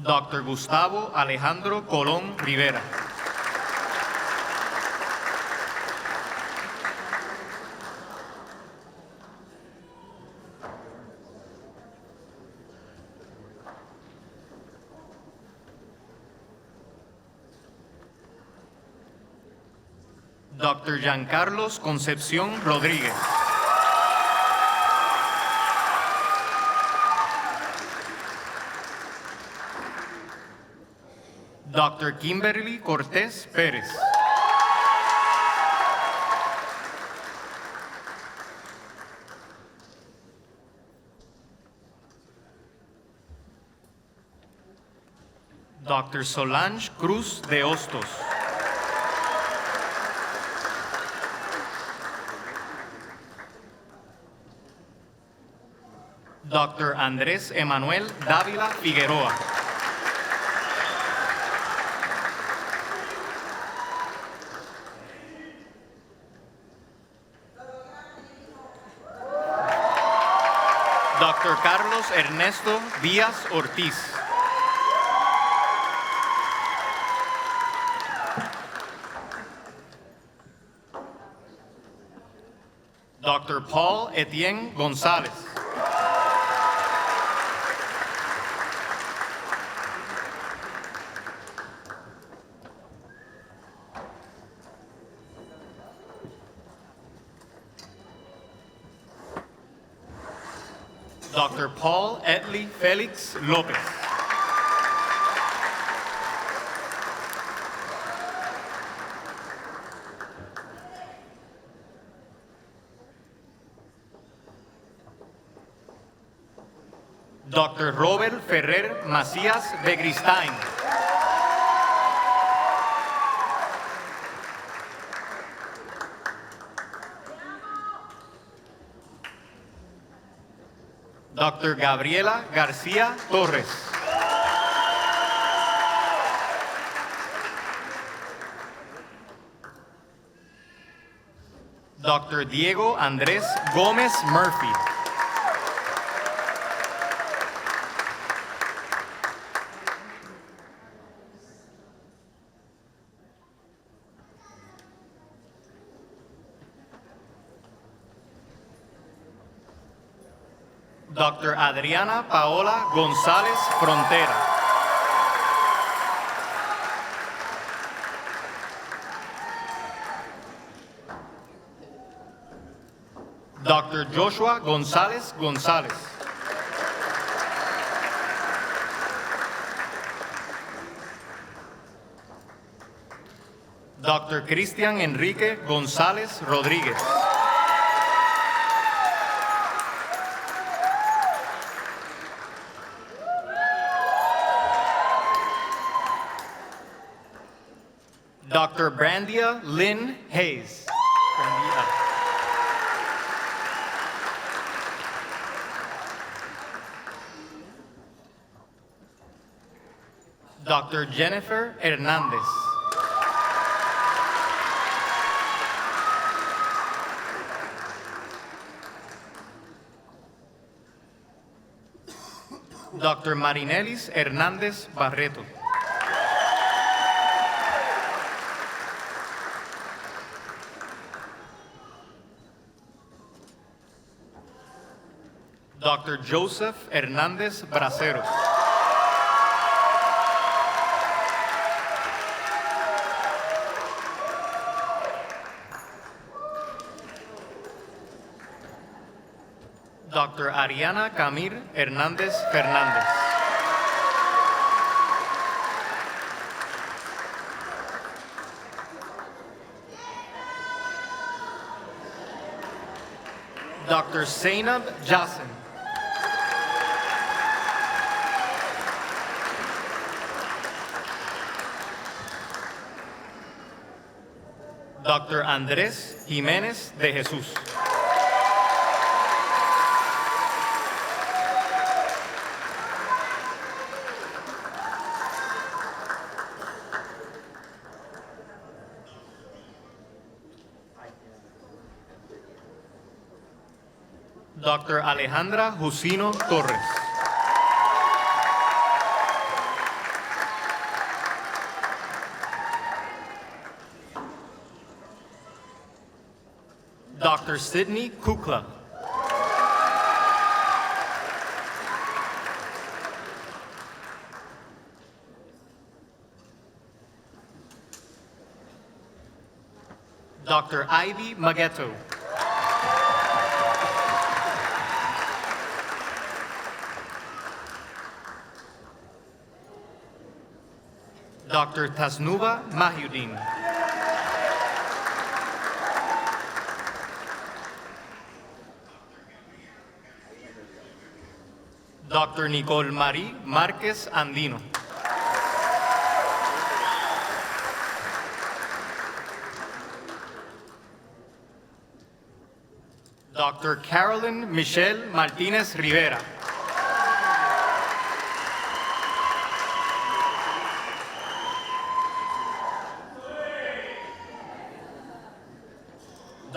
Dr. Gustavo Alejandro Colón Rivera. Dr. Giancarlos Concepción Rodríguez. Dr. Kimberly Cortés Pérez. Dr. Solange Cruz de Hostos. Dr. Andrés Emanuel Dávila Figueroa. Dr. Carlos Ernesto Díaz Ortiz. Dr. Paul Etienne González. Dr. Paul Etley Félix López. Dr. Robert Ferrer Macías Begristain. Dr. Gabriela García Torres. Dr. Diego Andrés Gómez Murphy. Dr. Adriana Paola González Frontera. Dr. Joshua González González. Dr. Cristian Enrique González Rodríguez. Dr. Brandia Lynn Hayes. Dr. Jennifer Hernandez. Dr. Marinelis Hernández Barreto. Dr. Joseph Hernández Braceros. Dr. Ariana Camir Hernández Fernández. Dr. Zainab Jassin. Dr. Andrés Jiménez de Jesús. Dr. Alejandra Jusino Torres. Dr. Sidney Kukla. Dr. Ivy Magetto. Dr. Tasnuba Mahyuddin. Dr. Nicole Marie Marquez Andino. Dr. Carolyn Michelle Martinez Rivera.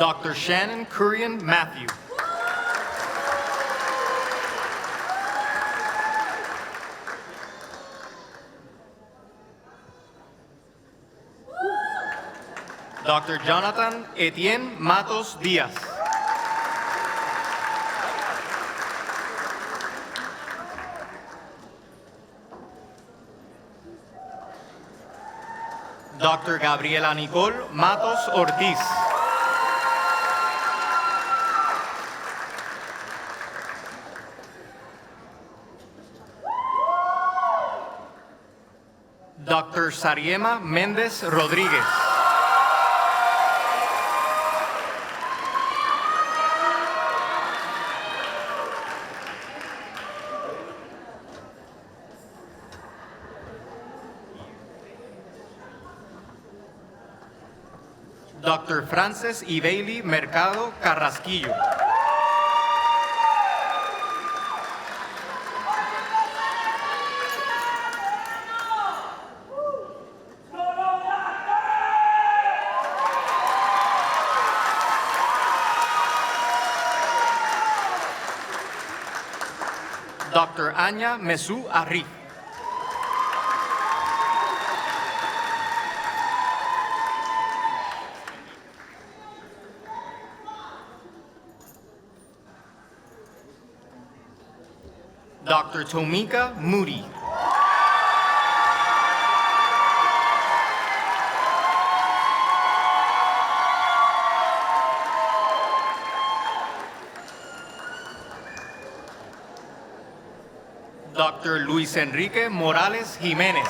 Dr. Shannon Kurian Matthew. Dr. Jonathan Etienne Matos Diaz. Dr. Gabriela Nicole Matos Ortiz. Dr. Sariema Méndez Rodríguez. Dr. Frances Ibeili Mercado Carrasquillo. Dr. Anya Mesu Arif. Dr. Tomika Moody. Dr. Luis Enrique Morales Jiménez.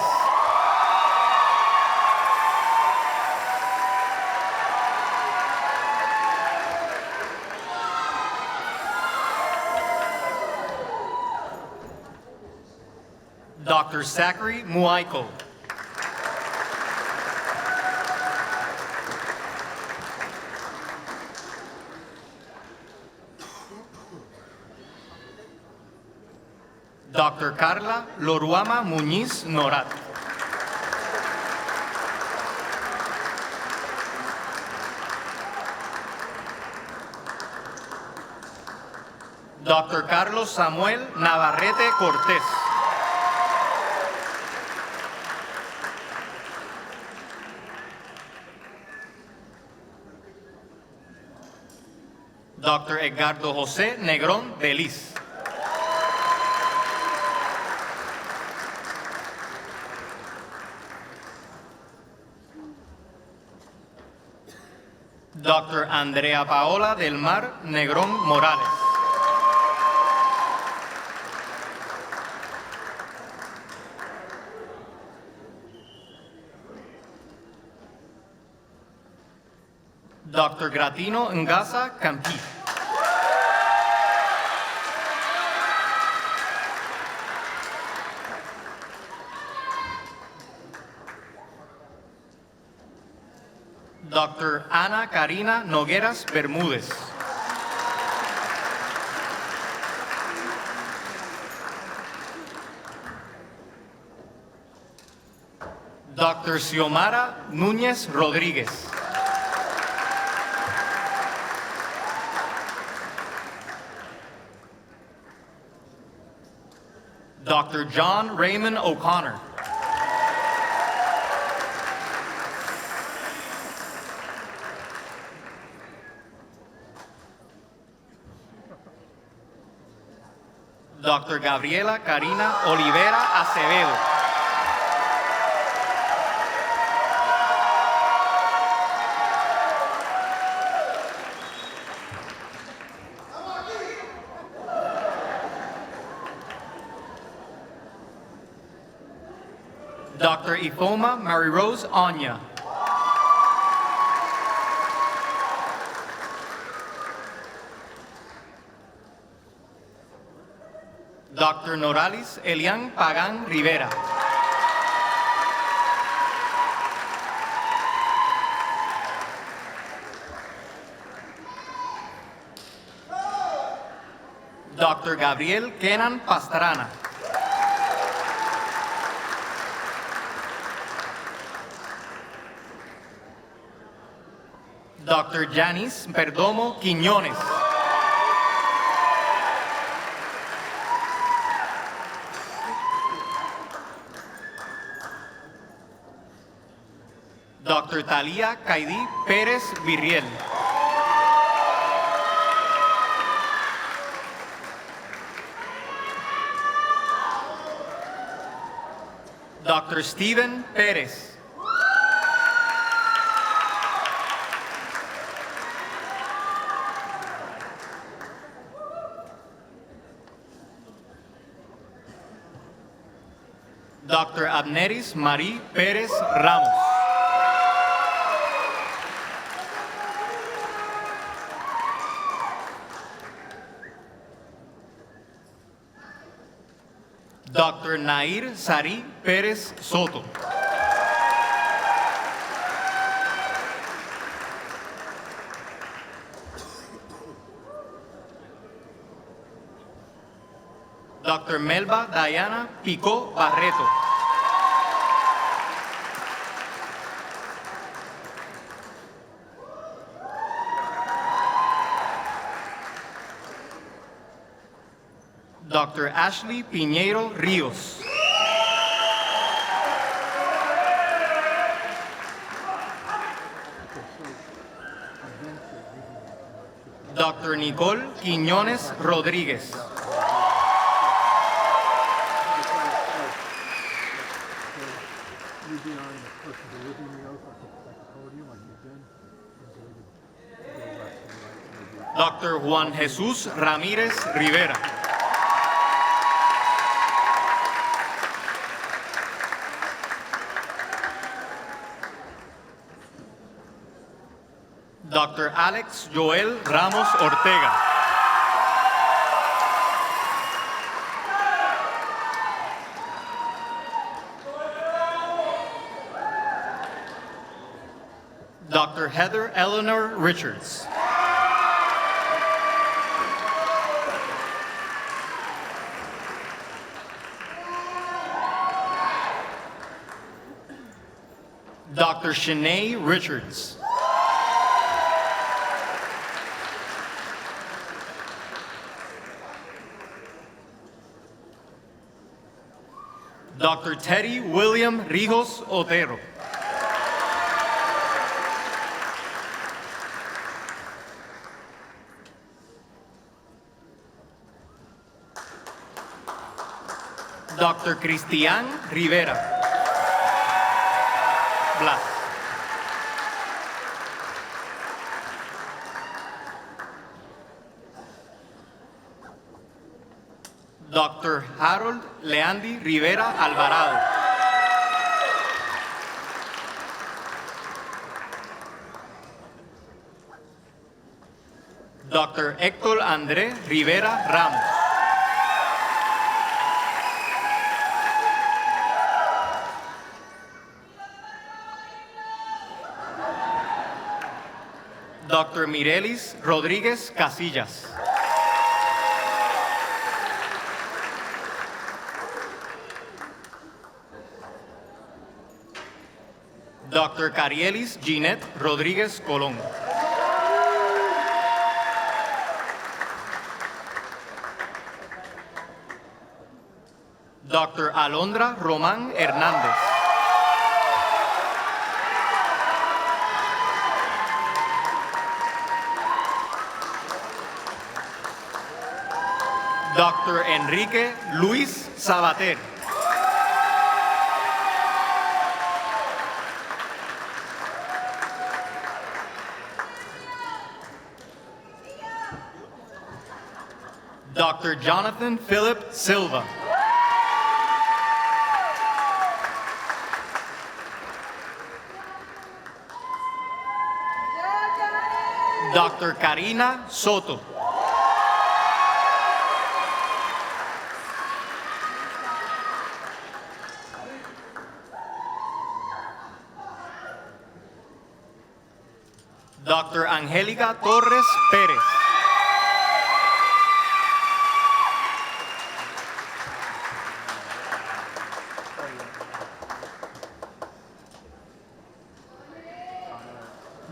Dr. Zachary Muaiko. Dr. Carla Loruama Muñiz Norat. Dr. Carlos Samuel Navarrete Cortés. Dr. Edgardo José Negrón Delis. Dr. Andrea Paola del Mar Negrón Morales. Dr. Gratino Ngasa Campi. Dr. Ana Karina Nogueras Bermúdez. Dr. Xiomara Núñez Rodríguez. Dr. John Raymond O'Connor. Dr. Gabriela Karina Olivera Acevedo. Dr. Ifoma Mary Rose Anya. Dr. Noralis Elian Pagan Rivera. Dr. Gabriel Kenan Pastrana. Dr. Janice Perdomo Quiñones. Dr. Talia Caidí Pérez Virriel. Dr. Steven Pérez. Dr. Abneris Marie Pérez Ramos. Dr. Nair Sari Pérez Soto. Dr. Melba Diana Pico Barreto. Dr. Ashley Piñeiro Ríos. Dr. Nicole Quiñones Rodríguez. Dr. Juan Jesús Ramírez Rivera. Dr. Alex Joel Ramos Ortega. Dr. Heather Eleanor Richards. Dr. Shanae Richards. Dr. Teddy William Rijos Otero. Dr. Cristian Rivera. Blas. Dr. Harold Leandy Rivera Alvarado. Dr. Héctor André Rivera Ramos. Dr. Mirelis Rodríguez Casillas. Dr. Carielis Ginette Rodríguez Colón. Dr. Alondra Román Hernández. Dr. Enrique Luis Sabater. Dr. Jonathan Philip Silva. Dr. Karina Soto. Dr. Angélica Torres Pérez.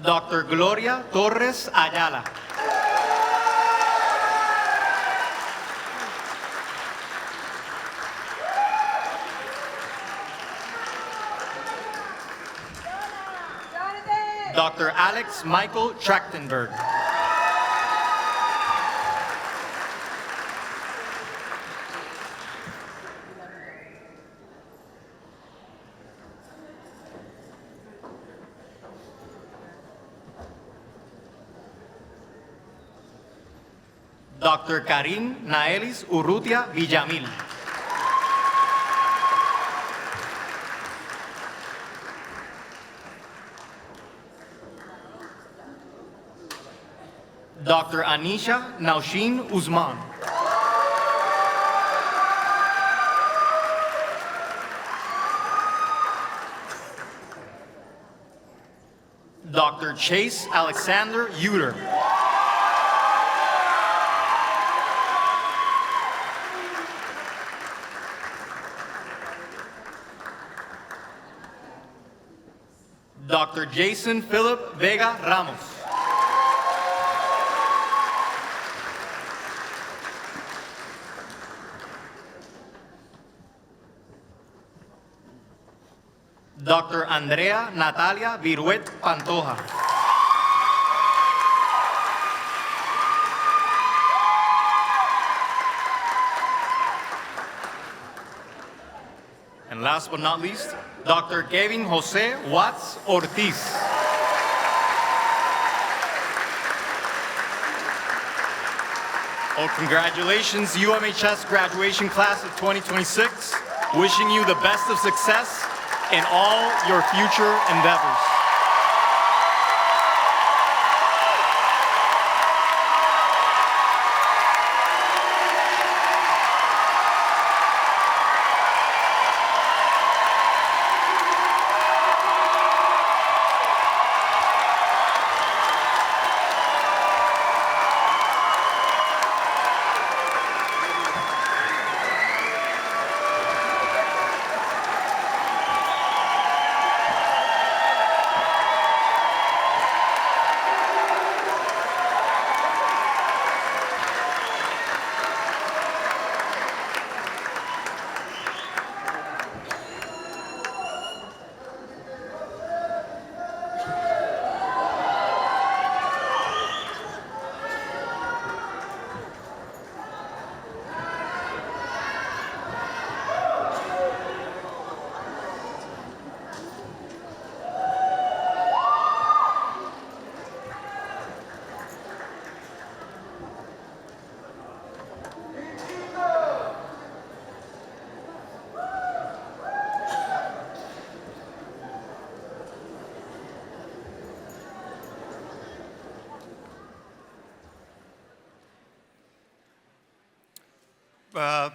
Dr. Gloria Torres Ayala. Dr. Alex Michael Trachtenberg. Dr. Karim Naelis Urrutia Villamil. Dr. Anisha Naushin Usman. Dr. Chase Alexander Uter. Dr. Jason Philip Vega Ramos. Dr. Andrea Natalia Viruet Pantoja. And last but not least, Dr. Kevin Jose Watts Ortiz. Oh, congratulations, UMHS graduation class of 2026. Wishing you the best of success in all your future endeavors.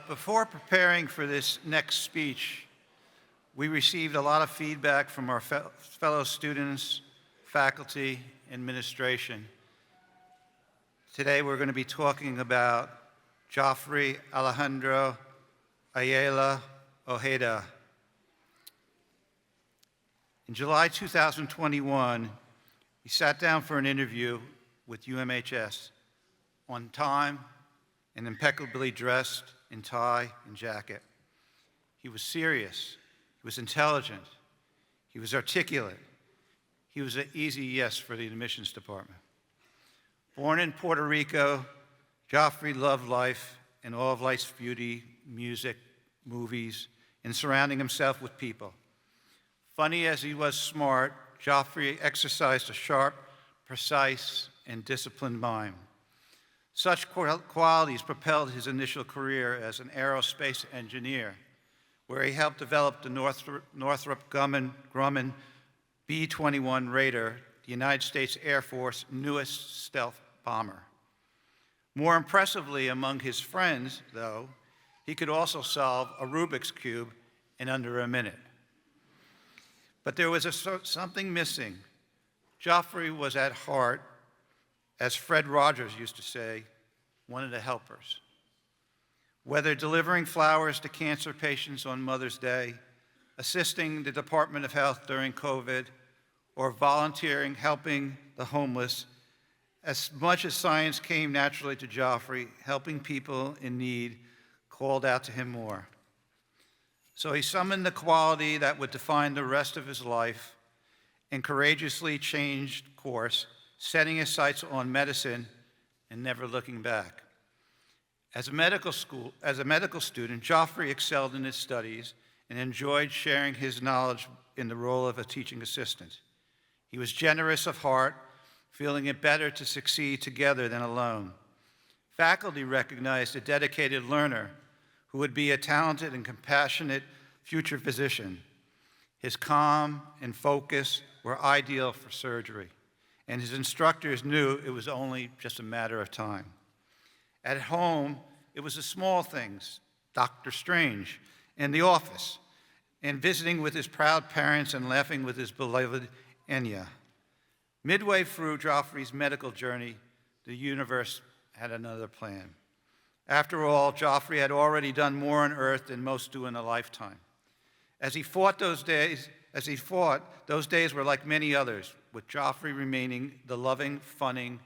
Before preparing for this next speech, we received a lot of feedback from our fellow students, faculty, administration. Today we're going to be talking about Joffrey Alejandro Ayala Ojeda. In July 2021, he sat down for an interview with UMHS on time and impeccably dressed in tie and jacket. He was serious, he was intelligent, he was articulate, he was an easy yes for the admissions department. Born in Puerto Rico, Joffrey loved life and all of life's beauty, music, movies, and surrounding himself with people. Funny as he was smart, Joffrey exercised a sharp, precise, and disciplined mind. Such qualities propelled his initial career as an aerospace engineer, where he helped develop the Northrop Grumman B-21 Raider, the United States Air Force's newest stealth bomber. More impressively among his friends, though, he could also solve a Rubik's Cube in under a minute. But there was something missing. Joffrey was at heart, as Fred Rogers used to say, one of the helpers. Whether delivering flowers to cancer patients on Mother's Day, assisting the Department of Health during COVID, or volunteering, helping the homeless, as much as science came naturally to Joffrey, helping people in need called out to him more. So he summoned the quality that would define the rest of his life and courageously changed course, setting his sights on medicine and never looking back. As a medical student, Joffrey excelled in his studies and enjoyed sharing his knowledge in the role of a teaching assistant. He was generous of heart, feeling it better to succeed together than alone. Faculty recognized a dedicated learner who would be a talented and compassionate future physician. His calm and focus were ideal for surgery, and his instructors knew it was only just a matter of time. At home, it was the small things, Dr. Strange, in the office, and visiting with his proud parents and laughing with his beloved Enya. Midway through Joffrey's medical journey, the universe had another plan. After all, Joffrey had already done more on earth than most do in a lifetime. As he fought, those days were like many others, with Joffrey remaining the loving, funny,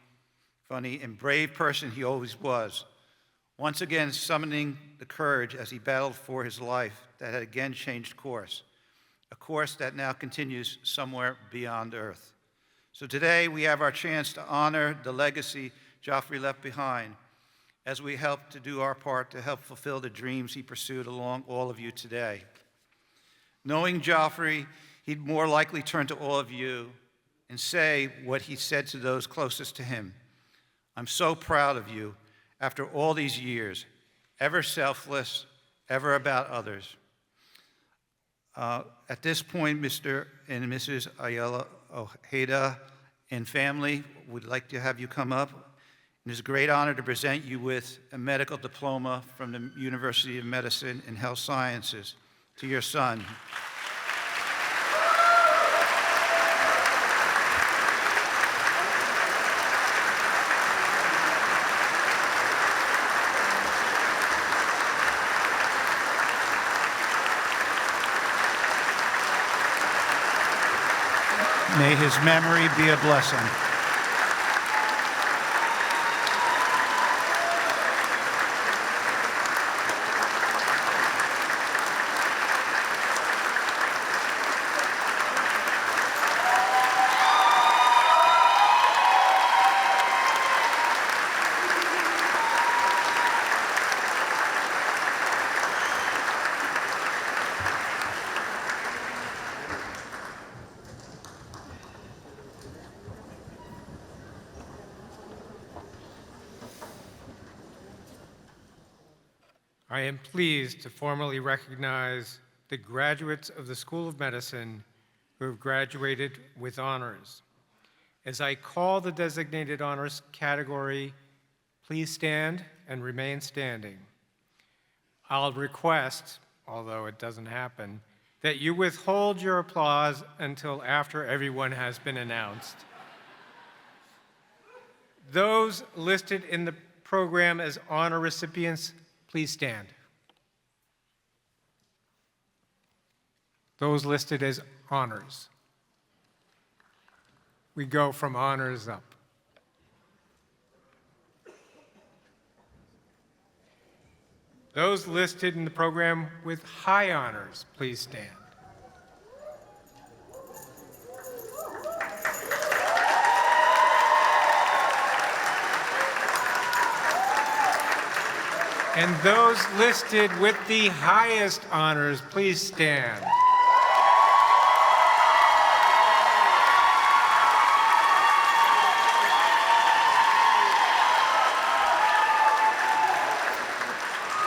and brave person he always was, once again summoning the courage as he battled for his life that had again changed course, a course that now continues somewhere beyond earth. So today we have our chance to honor the legacy Joffrey left behind as we help to do our part to help fulfill the dreams he pursued along all of you today. Knowing Joffrey, he'd more likely turn to all of you and say what he said to those closest to him. I'm so proud of you after all these years, ever selfless, ever about others. At this point, Mr. and Mrs. Ayala Ojeda and family would like to have you come up. It is a great honor to present you with a medical diploma from the University of Medicine and Health Sciences to your son. May his memory be a blessing. I am pleased to formally recognize the graduates of the School of Medicine who have graduated with honors. As I call the designated honors category, please stand and remain standing. I'll request, although it doesn't happen, that you withhold your applause until after everyone has been announced. Those listed in the program as honor recipients, please stand. Those listed as honors. We go from honors up. Those listed in the program with high honors, please stand. And those listed with the highest honors, please stand.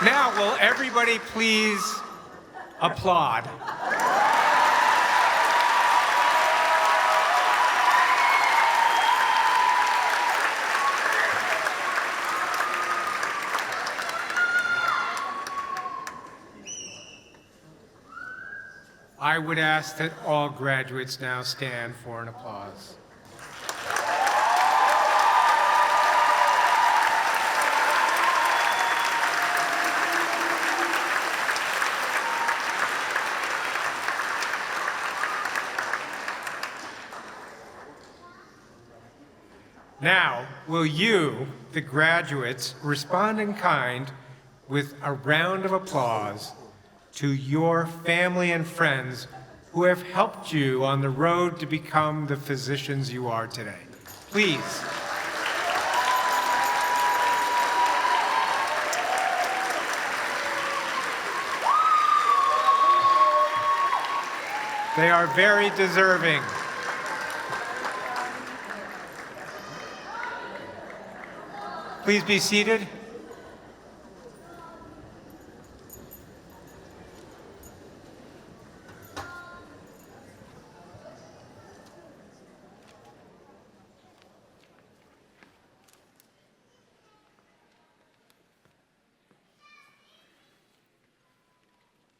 Now, will everybody please applaud? I would ask that all graduates now stand for an applause. Now, will you, the graduates, respond in kind with a round of applause to your family and friends who have helped you on the road to become the physicians you are today? Please. They are very deserving. Please be seated.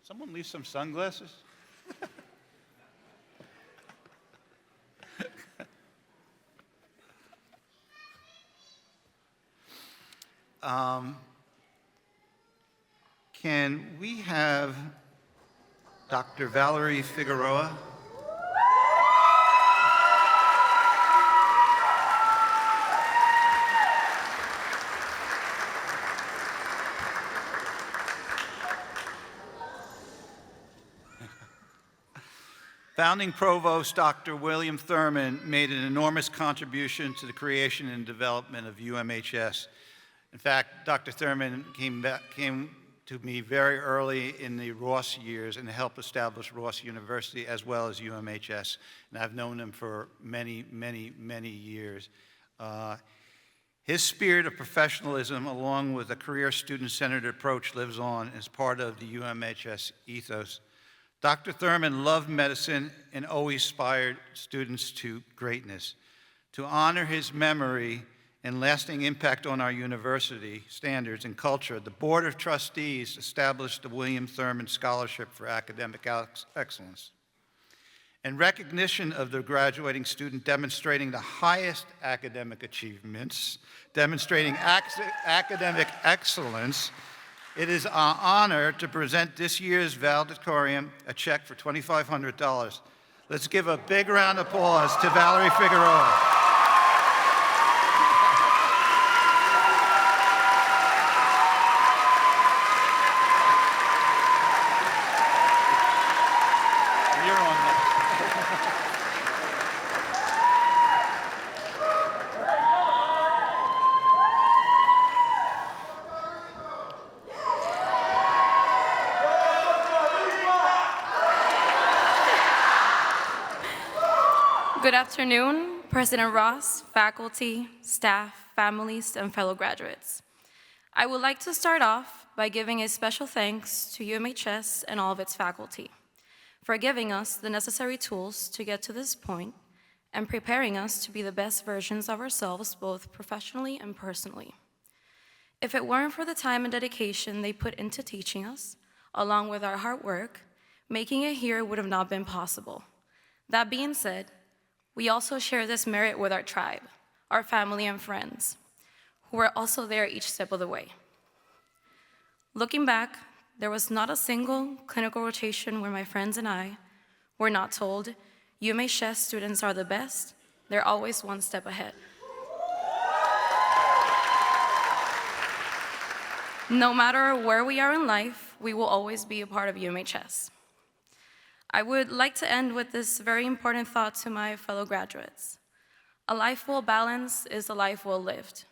Someone leave some sunglasses? Can we have Dr. Valerie Figueroa? Founding Provost Dr. William Thurman made an enormous contribution to the creation and development of UMHS. In fact, Dr. Thurman came to me very early in the Ross years and helped establish Ross University as well as UMHS. And I've known him for many, many, many years. His spirit of professionalism, along with a career student-centered approach, lives on as part of the UMHS ethos. Dr. Thurman loved medicine and always inspired students to greatness. To honor his memory and lasting impact on our university standards and culture, the Board of Trustees established the William Thurman Scholarship for Academic Excellence. In recognition of the graduating student demonstrating the highest academic achievements, demonstrating academic excellence, it is our honor to present this year's valedictorian a check for $2,500. Let's give a big round of applause to Valerie Figueroa. Good afternoon, President Ross, faculty, staff, families, and fellow graduates. I would like to start off by giving a special thanks to UMHS and all of its faculty for giving us the necessary tools to get to this point and preparing us to be the best versions of ourselves, both professionally and personally. If it weren't for the time and dedication they put into teaching us, along with our hard work, making it here would have not been possible. That being said, we also share this merit with our tribe, our family and friends, who were also there each step of the way. Looking back, there was not a single clinical rotation where my friends and I were not told, UMHS students are the best, they're always one step ahead. No matter where we are in life, we will always be a part of UMHS. I would like to end with this very important thought to my fellow graduates. A life well balanced is a life well lived.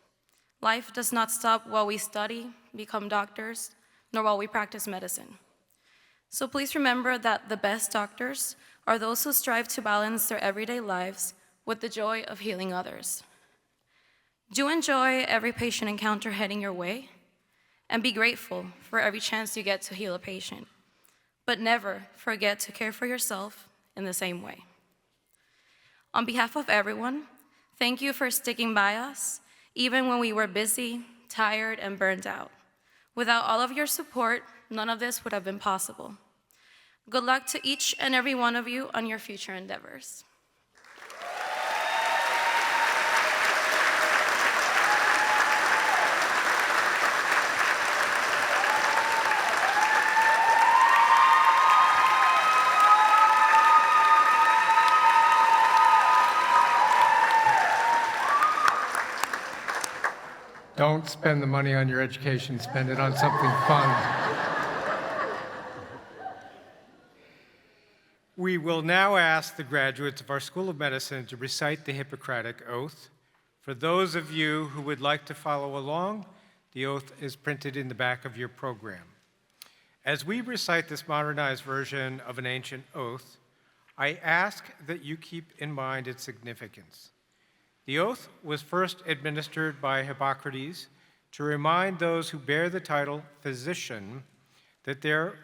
Life does not stop while we study, become doctors, nor while we practice medicine. So please remember that the best doctors are those who strive to balance their everyday lives with the joy of healing others. Do enjoy every patient encounter heading your way, and be grateful for every chance you get to heal a patient. But never forget to care for yourself in the same way. On behalf of everyone, thank you for sticking by us, even when we were busy, tired, and burned out. Without all of your support, none of this would have been possible. Good luck to each and every one of you on your future endeavors. Don't spend the money on your education, spend it on something fun. We will now ask the graduates of our School of Medicine to recite the Hippocratic Oath. For those of you who would like to follow along, the oath is printed in the back of your program. As we recite this modernized version of an ancient oath, I ask that you keep in mind its significance. The oath was first administered by Hippocrates to remind those who bear the title physician that their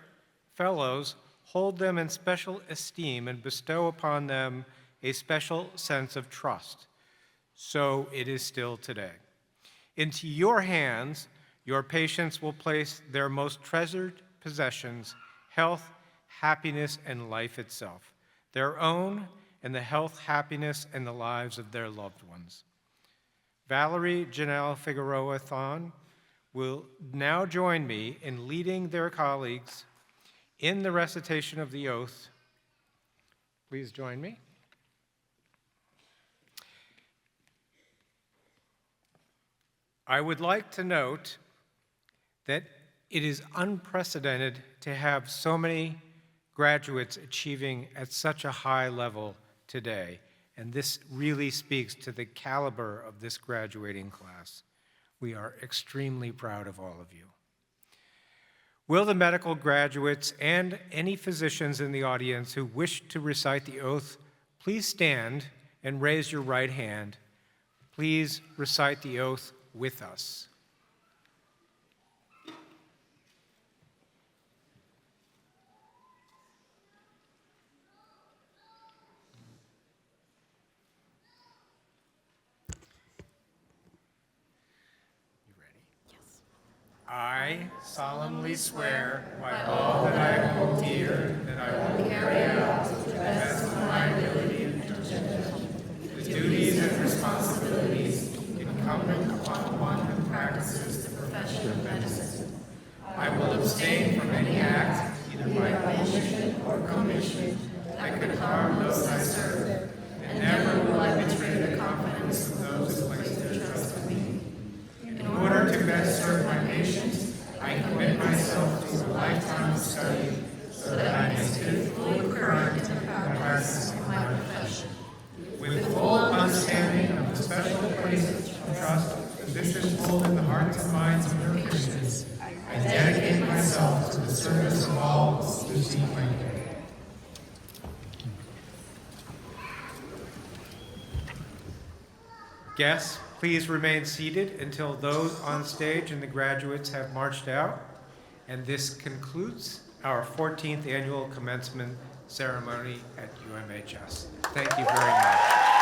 fellows hold them in special esteem and bestow upon them a special sense of trust. So it is still today. Into your hands, your patients will place their most treasured possessions, health, happiness, and life itself, their own and the health, happiness, and the lives of their loved ones. Valerie Janelle Figueroa-Thon will now join me in leading their colleagues in the recitation of the oath. Please join me. I would like to note that it is unprecedented to have so many graduates achieving at such a high level today, and this really speaks to the caliber of this graduating class. We are extremely proud of all of you. Will the medical graduates and any physicians in the audience who wish to recite the oath please stand and raise your right hand? Please recite the oath with us. I solemnly swear by all that I hold dear that I will carry out to the best of my ability and judgment the duties and responsibilities incumbent upon one who practices the profession of medicine. I will abstain from any act, either by omission or commission, that could harm those I serve, and never will I betray the confidence of those who place their trust in me. In order to best serve my patients, I commit myself to a lifetime of study so that I may stay fully current in the practice of my profession. With full understanding of the special place of trust physicians hold in the hearts and minds of their patients, I dedicate myself to the service of all who seek my care. Guests, please remain seated until those on stage and the graduates have marched out. And this concludes our 14th annual commencement ceremony at UMHS. Thank you very much.